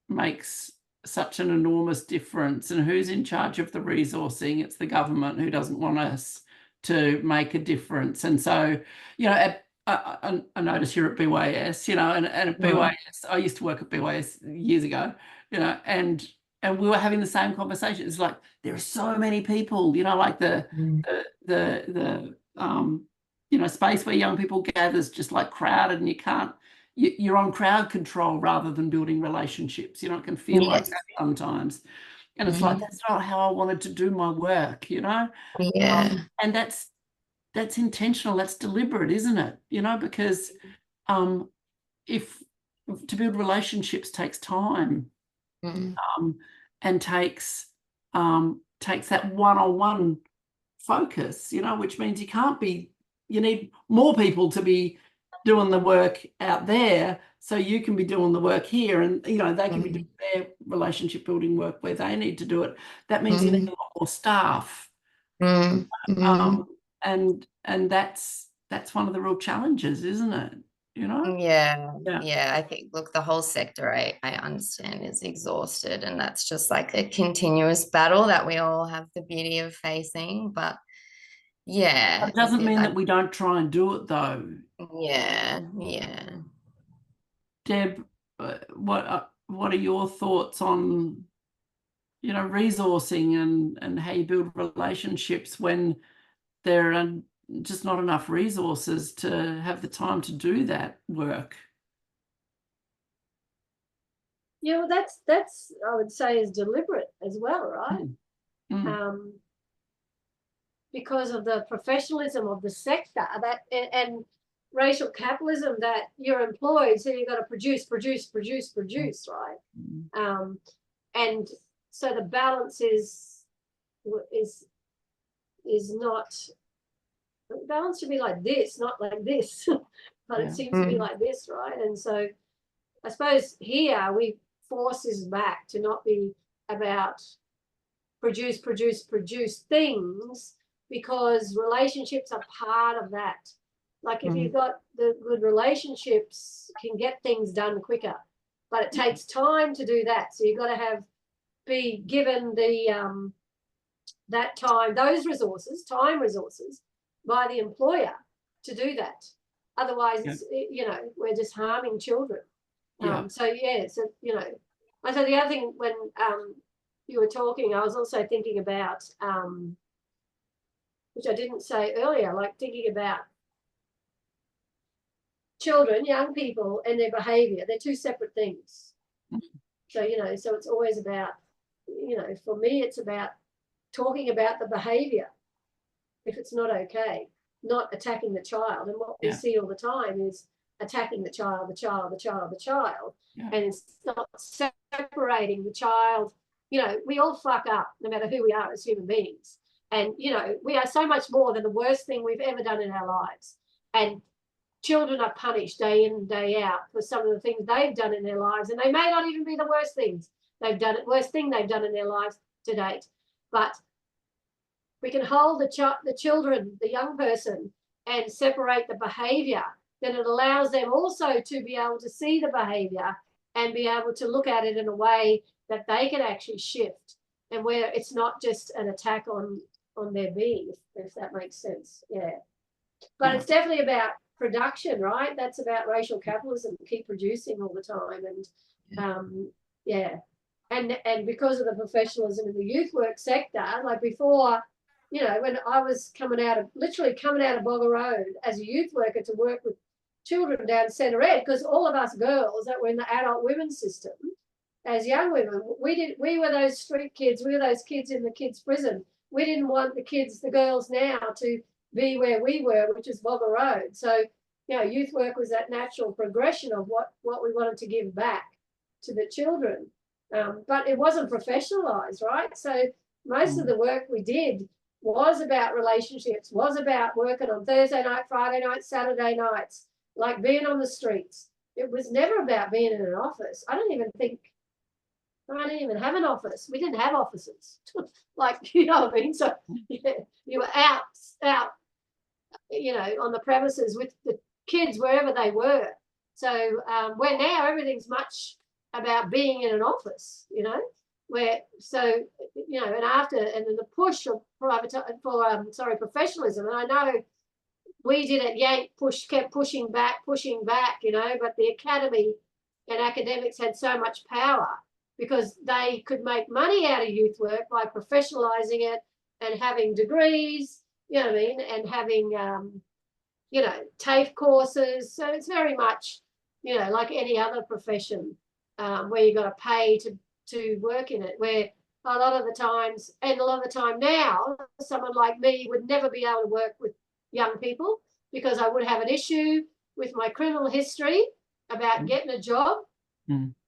makes such an enormous difference. And who's in charge of the resourcing? It's the government, who doesn't want us to make a difference. And so, you know, I notice here at BYS, you know, and at BYS, I used to work at BYS years ago, you know, and we were having the same conversation. It's like, there are so many people, you know, like the you know, space where young people gather is just like crowded, and you're on crowd control rather than building relationships. You know, it can feel like that sometimes. And it's like, that's not how I wanted to do my work, you know? Yeah. And that's intentional, that's deliberate, isn't it? You know, because if to build relationships takes time, and takes that one-on-one focus, you know, which means you need more people to be doing the work out there, so you can be doing the work here, and you know, they can be doing their relationship building work where they need to do it. That means you need a lot more staff. And that's one of the real challenges, isn't it? You know? Yeah, I think, look, the whole sector, I understand, is exhausted, and that's just like a continuous battle that we all have the beauty of facing. But yeah, it doesn't mean that we don't try and do it, though. Yeah. Deb, what are your thoughts on, you know, resourcing and how you build relationships when there are just not enough resources to have the time to do that work? Yeah, well, that's I would say is deliberate as well, right? Because of the professionalism of the sector and racial capitalism, that you're employed, so you've got to produce, right? And so the balance is not, the balance should be like this, not like this, but it seems to be like this, right? And so I suppose here we force this back to not be about produce things, because relationships are part of that. Like if you've got the good relationships, can get things done quicker, but it takes time to do that. So you've got to be given the that time, those resources, time resources, by the employer to do that. Otherwise, it's, you know, we're just harming children. So yeah, so you know, and so the other thing, when you were talking, I was also thinking about, which I didn't say earlier, like thinking about children, young people, and their behaviour. They're two separate things. So, you know, so it's always about, you know, for me, it's about talking about the behaviour. If it's not okay, not attacking the child. And what we see all the time is attacking the child. And it's not separating the child. You know, we all fuck up, no matter who we are as human beings. And, you know, we are so much more than the worst thing we've ever done in our lives. And children are punished day in and day out for some of the things they've done in their lives. And they may not even be the worst things worst thing they've done in their lives to date. But we can hold the children, the young person, and separate the behaviour. Then it allows them also to be able to see the behaviour and be able to look at it in a way that they can actually shift, and where it's not just an attack on their being, if that makes sense. Yeah. But it's definitely about production, right? That's about racial capitalism, keep producing all the time. And and because of the professionalism in the youth work sector, like before, you know, when I was literally coming out of Bogger Road as a youth worker to work with children down Centre Ed, because all of us girls that were in the adult women's system, as young women, we were those street kids, we were those kids in the kids' prison. We didn't want the girls now to be where we were, which is Bogger Road. So, you know, youth work was that natural progression of what we wanted to give back to the children. But it wasn't professionalised, right? So Most of the work we did was about relationships, was about working on Thursday night, Friday night, Saturday nights, like being on the streets. It was never about being in an office. I didn't even have an office. We didn't have offices. Like, you know what I mean? So yeah, you were out, you know, on the premises with the kids wherever they were. So where now everything's much about being in an office, you know, where, so, you know, and then the push for professionalism. And I know we did at Yank kept pushing back, you know, but the academy and academics had so much power because they could make money out of youth work by professionalizing it and having degrees, you know what I mean, and having, you know, TAFE courses. So it's very much, you know, like any other profession where you got to pay to work in it, where a lot of the times, and a lot of the time now, someone like me would never be able to work with young people because I would have an issue with my criminal history about getting a job.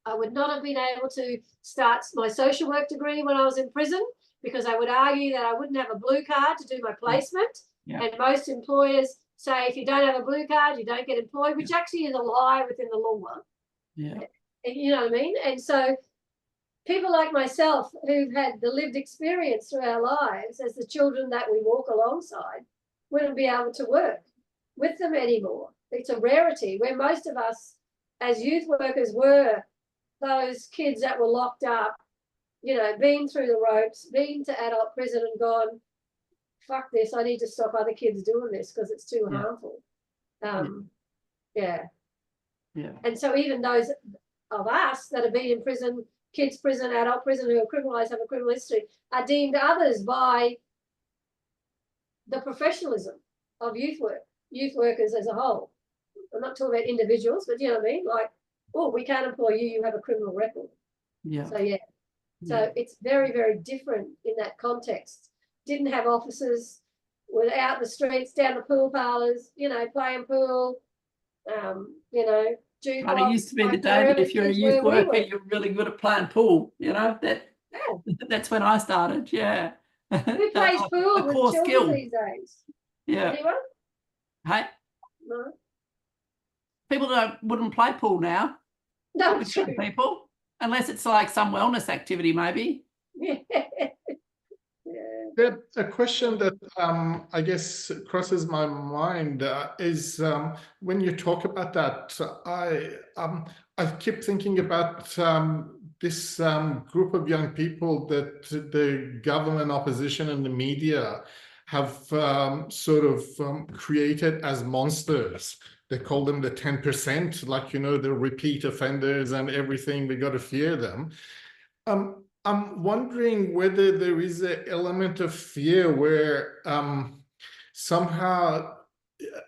I would not have been able to start my social work degree when I was in prison because I would argue that I wouldn't have a blue card to do my placement. And most employers say if you don't have a blue card, you don't get employed, which actually is a lie within the law. You know what I mean? And so people like myself who've had the lived experience through our lives as the children that we walk alongside wouldn't be able to work with them anymore. It's a rarity where most of us as youth workers were those kids that were locked up, you know, been through the ropes, been to adult prison and gone, fuck this, I need to stop other kids doing this because it's too harmful. And so even those of us that have been in prison, kids prison, adult prison, who are criminalised, have a criminal history, are deemed others by the professionalism of youth workers as a whole. I'm not talking about individuals, but you know what I mean? Like, oh, we can't employ you, you have a criminal record. So it's very, very different in that context. Didn't have offices, were out in the streets, down the pool parlours, you know, playing pool, you know, Kind of used to be the day that if you're a youth worker, you're really good at playing pool, you know, that's when I started, Who plays pool with children these days? Anyone? Hey? No. People wouldn't play pool now. No, with young people, unless it's like some wellness activity, maybe. A question that I guess crosses my mind is when you talk about that, I keep thinking about this group of young people that the government, opposition, and the media have sort of created as monsters. They call them the 10%, like, you know, the repeat offenders and everything. We got to fear them. I'm wondering whether there is an element of fear where somehow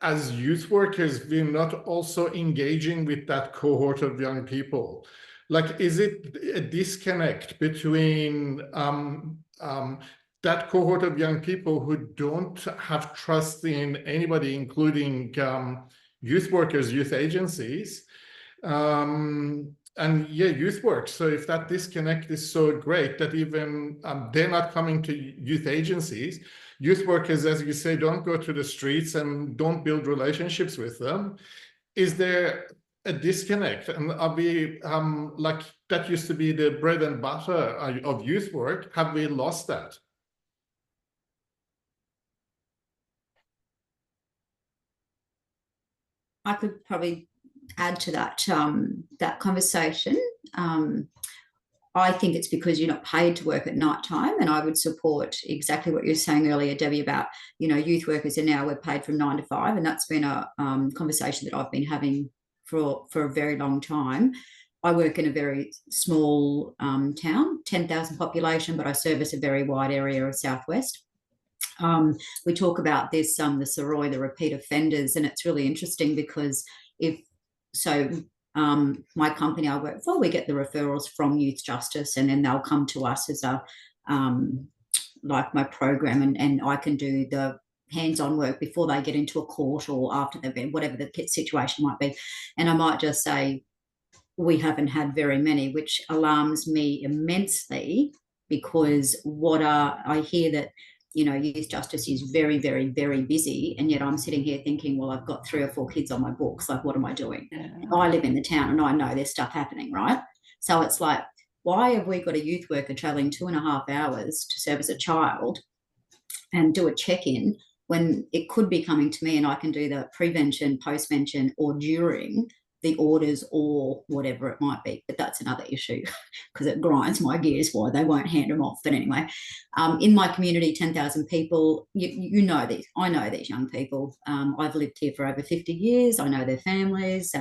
as youth workers, we're not also engaging with that cohort of young people. Like, is it a disconnect between that cohort of young people who don't have trust in anybody, including youth workers, youth agencies, and youth work. So if that disconnect is so great that even they're not coming to youth agencies, youth workers, as you say, don't go to the streets and don't build relationships with them, is there a disconnect? And are we, like, that used to be the bread and butter of youth work. Have we lost that? I could probably add to that that conversation. I think it's because you're not paid to work at night time, and I would support exactly what you were saying earlier, Debbie, about, you know, youth workers are now, we're paid from 9 to 5, and that's been a conversation that I've been having for a very long time. I work in a very small town, 10,000 population, but I service a very wide area of Southwest. We talk about this, the SOROI, the repeat offenders, and it's really interesting because my company I work for, we get the referrals from Youth Justice, and then they'll come to us as a like my program, and I can do the hands-on work before they get into a court or after they've been, whatever the situation might be. And I might just say, we haven't had very many, which alarms me immensely, because I hear that, youth justice is very, very, very busy. And yet I'm sitting here thinking, well, I've got 3 or 4 kids on my books. Like, what am I doing? Yeah. I live in the town and I know there's stuff happening, right? So it's like, why have we got a youth worker traveling 2.5 hours to service a child and do a check-in when it could be coming to me and I can do the prevention, postvention, or during the orders or whatever it might be? But that's another issue because it grinds my gears why they won't hand them off. But anyway, in my community, 10,000 people, you know these. I know these young people. I've lived here for over 50 years. I know their families.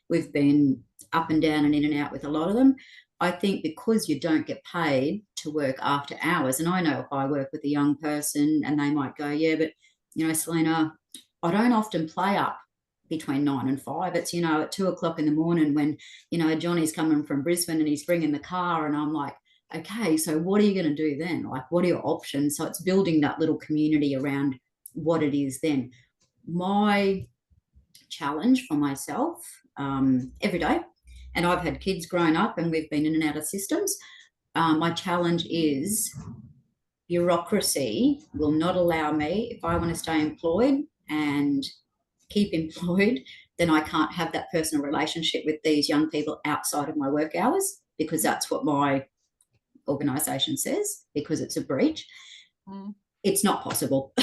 We've been up and down and in and out with a lot of them. I think because you don't get paid to work after hours, and I know if I work with a young person and they might go, yeah, but, Selena, I don't often play up between 9 and 5. It's, at 2 o'clock in the morning when, Johnny's coming from Brisbane and he's bringing the car, and I'm like, okay, so what are you going to do then? Like, what are your options? So it's building that little community around what it is then. My challenge for myself every day, and I've had kids growing up and we've been in and out of systems. My challenge is bureaucracy will not allow me, if I want to stay employed and keep employed, then I can't have that personal relationship with these young people outside of my work hours, because that's what my organisation says, because it's a breach. It's not possible.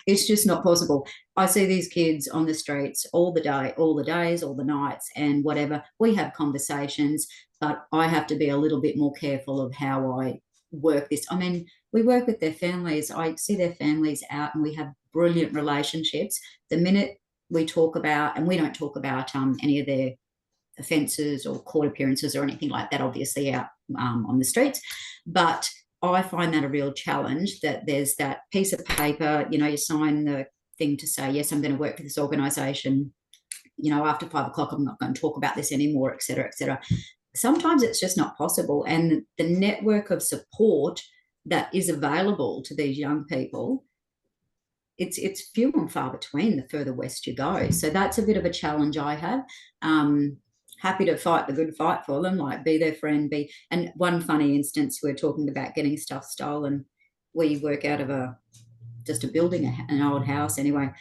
It's just not possible. I see these kids on the streets all the day, all the days, all the nights and whatever. We have conversations, but I have to be a little bit more careful of how I work this. I mean, we work with their families. I see their families out and we have brilliant relationships. The minute we talk about, and we don't talk about any of their offences or court appearances or anything like that, obviously out on the streets, but I find that a real challenge, that there's that piece of paper, you sign the thing to say, yes, I'm going to work for this organisation, after 5 o'clock, I'm not going to talk about this anymore, et cetera, et cetera. Sometimes it's just not possible. And the network of support that is available to these young people, it's few and far between the further west you go. So that's a bit of a challenge I have. Happy to fight the good fight for them, like be their friend, and one funny instance, we're talking about getting stuff stolen. We work out of just a building, an old house anyway,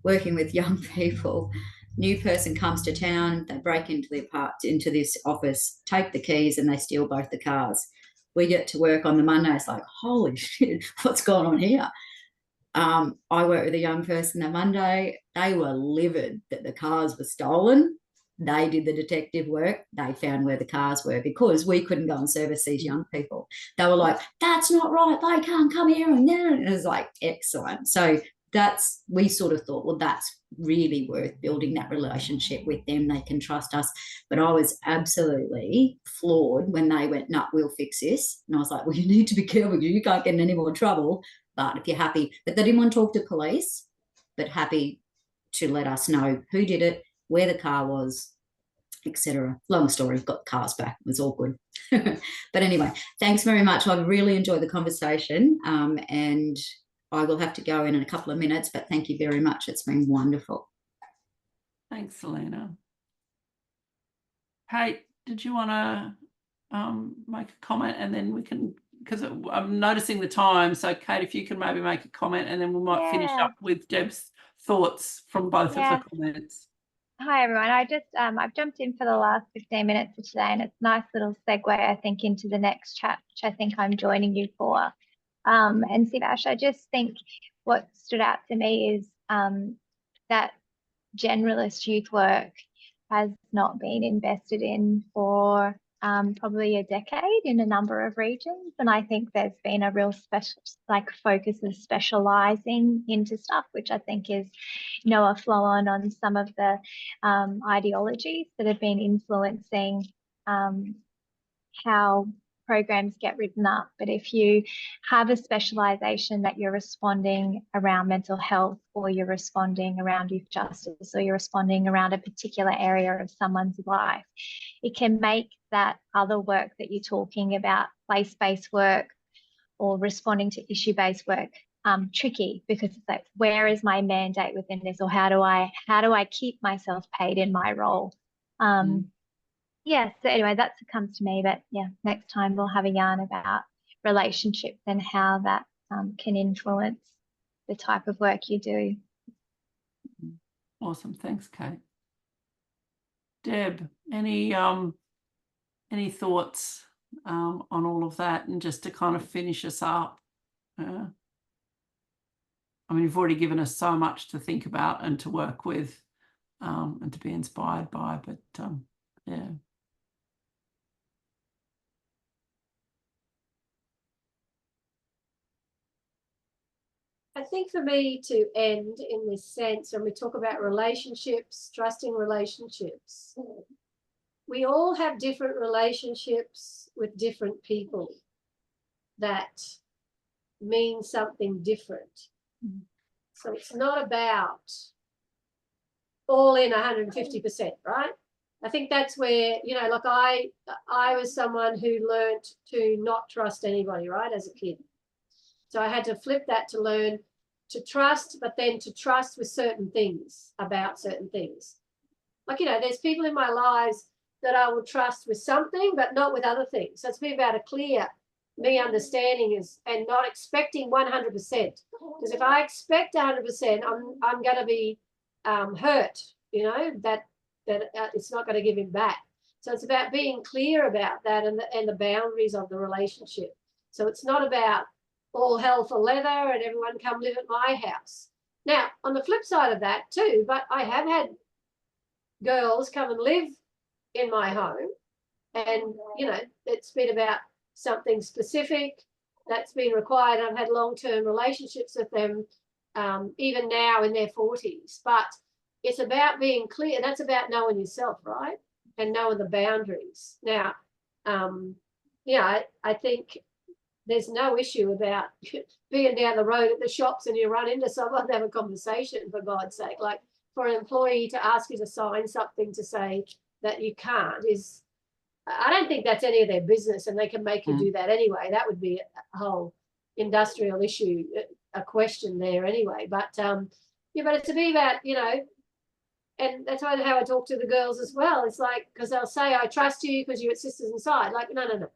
working with young people. New person comes to town, they break into into this office, take the keys, and they steal both the cars. We get to work on the Monday, it's like, holy shit, what's going on here? I worked with a young person on Monday. They were livid that the cars were stolen. They did the detective work. They found where the cars were, because we couldn't go and service these young people. They were like, that's not right. They can't come here. And it was like, excellent. So we sort of thought, well, that's really worth building that relationship with them. They can trust us. But I was absolutely floored when they went, no, we'll fix this. And I was like, well, you need to be careful. You can't get in any more trouble. But if you're happy, but they didn't want to talk to police, but happy to let us know who did it, where the car was, etc. Long story, got the cars back. It was all good. But anyway, thanks very much. I really enjoyed the conversation, and I will have to go in a couple of minutes, but thank you very much. It's been wonderful. Thanks, Selena. Kate, did you want to make a comment, and then we can, because I'm noticing the time. So Kate, if you can maybe make a comment, and then we might finish up with Deb's thoughts from both of the comments. Hi everyone. I've jumped in for the last 15 minutes of today, and it's a nice little segue, I think, into the next chat, which I think I'm joining you for. And Sivash, I just think what stood out to me is that generalist youth work has not been invested in for probably a decade in a number of regions, and I think there's been a real focus of specializing into stuff, which I think is, a flow on some of the ideologies that have been influencing how programs get written up. But if you have a specialization that you're responding around mental health, or you're responding around youth justice, or you're responding around a particular area of someone's life, it can make that other work that you're talking about, place-based work or responding to issue-based work, tricky, because it's like, where is my mandate within this, or how do I keep myself paid in my role? So anyway, that's what comes to me. But yeah, next time we'll have a yarn about relationships and how that can influence the type of work you do. Awesome. Thanks, Kate. Deb, any thoughts on all of that, and just to kind of finish us up? I mean, you've already given us so much to think about and to work with and to be inspired by, but yeah. I think for me to end in this sense, when we talk about relationships, trusting relationships, we all have different relationships with different people that mean something different. So it's not about all in 150%, right? I think that's where, you know, like I was someone who learned to not trust anybody, right, as a kid. So I had to flip that to learn to trust, but then to trust with certain things, about certain things. Like, you know, there's people in my lives that I will trust with something, but not with other things. So it's been about a clear me understanding is and not expecting 100%. Because if I expect 100%, I'm going to be hurt, you know, that it's not going to give him back. So it's about being clear about that and the boundaries of the relationship. So it's not about all hell for leather and everyone come live at my house. Now, on the flip side of that too, but I have had girls come and live in my home, and, you know, it's been about something specific that's been required. I've had long-term relationships with them, even now in their 40s. But it's about being clear. That's about knowing yourself, right? And knowing the boundaries. Now, yeah, I think there's no issue about being down the road at the shops and you run into someone and have a conversation, for God's sake. Like, for an employee to ask you to sign something to say that you can't is, I don't think that's any of their business, and they can make you do that anyway. That would be a whole industrial issue, a question there anyway. But yeah, but it's to be about, you know, and that's how I talk to the girls as well. It's like, because they'll say, I trust you because you're sisters inside. Like, no.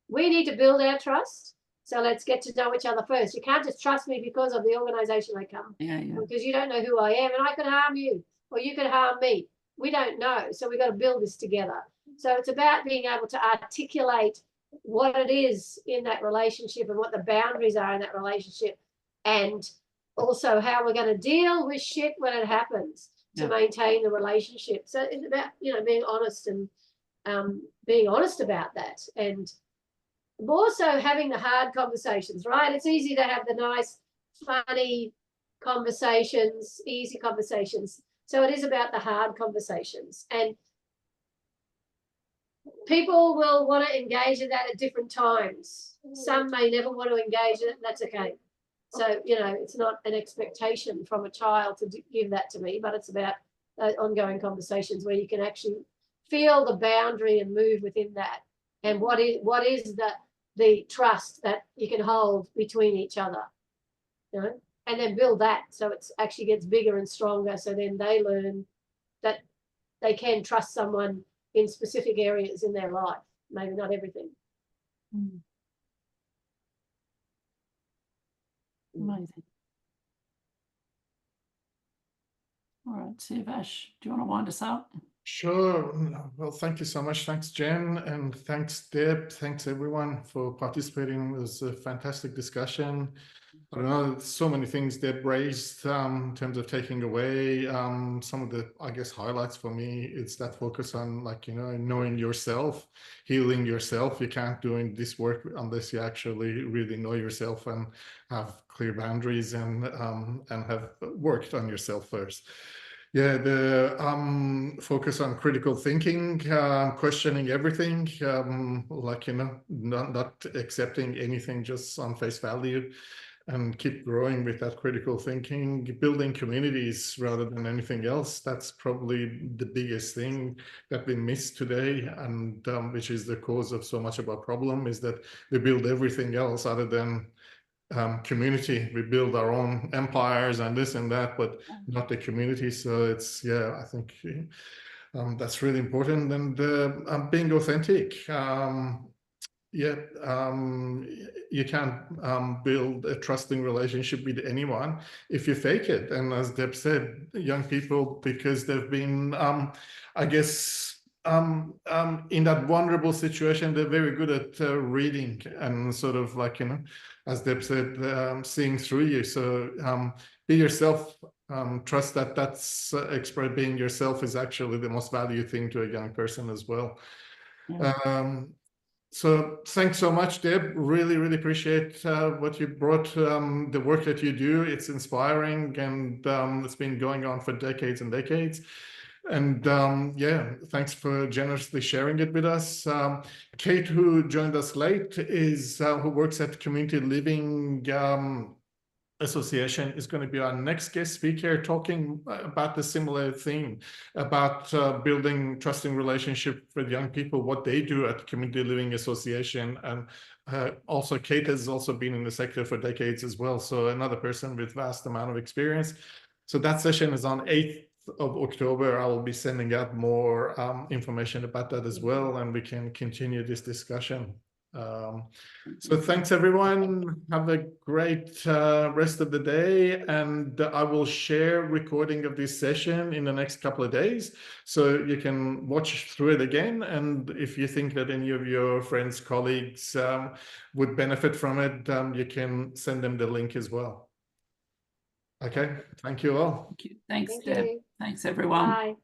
We need to build our trust. So let's get to know each other first. You can't just trust me because of the organisation I come. Yeah. Because you don't know who I am, and I could harm you or you could harm me. We don't know. So we've got to build this together. So it's about being able to articulate what it is in that relationship and what the boundaries are in that relationship, and also how we're going to deal with shit when it happens to maintain the relationship. So it's about, you know, being honest and being honest about that, and more so having the hard conversations, right? It's easy to have the nice, funny conversations, easy conversations. So it is about the hard conversations. And people will want to engage in that at different times. Some may never want to engage in it, and that's okay. So, you know, it's not an expectation from a child to give that to me, but it's about ongoing conversations where you can actually feel the boundary and move within that. And what is the trust that you can hold between each other, you know, and then build that so it actually gets bigger and stronger. So then they learn that they can trust someone in specific areas in their life, maybe not everything. Amazing. All right, Siavash, do you want to wind us up? Sure. Well, thank you so much. Thanks, Jen, and thanks, Deb. Thanks, everyone, for participating. It was a fantastic discussion. I don't know, so many things Deb raised in terms of taking away. Some of the, I guess, highlights for me, it's that focus on, like, you know, knowing yourself, healing yourself. You can't do this work unless you actually really know yourself and have clear boundaries and have worked on yourself first. Yeah, the focus on critical thinking, questioning everything, like, you know, not accepting anything just on face value, and keep growing with that critical thinking, building communities rather than anything else. That's probably the biggest thing that we miss today, and which is the cause of so much of our problem, is that we build everything else other than community. We build our own empires and this and that, but not the community. So it's, yeah, I think that's really important. And being authentic. yeah, you can't build a trusting relationship with anyone if you fake it. And as Deb said, young people, because they've been, I guess, in that vulnerable situation, they're very good at reading and sort of like, you know, as Deb said, seeing through you. So be yourself. Trust that that's being yourself is actually the most valued thing to a young person as well. So thanks so much, Deb. Really, really appreciate what you brought, the work that you do. It's inspiring, and it's been going on for decades and decades. And yeah, thanks for generously sharing it with us. Kate, who joined us late, is who works at Community Living Association, is going to be our next guest speaker, talking about the similar theme, about building trusting relationship with young people, what they do at Community Living Association. And also Kate has also been in the sector for decades as well, so another person with vast amount of experience. So that session is on 8th of October. I will be sending out more information about that as well, and we can continue this discussion. So thanks everyone. Have a great rest of the day, and I will share recording of this session in the next couple of days, so you can watch through it again. And if you think that any of your friends, colleagues would benefit from it, you can send them the link as well. Okay, thank you all. Thank you. Thanks, Thank Deb. you. Thanks, everyone. Bye.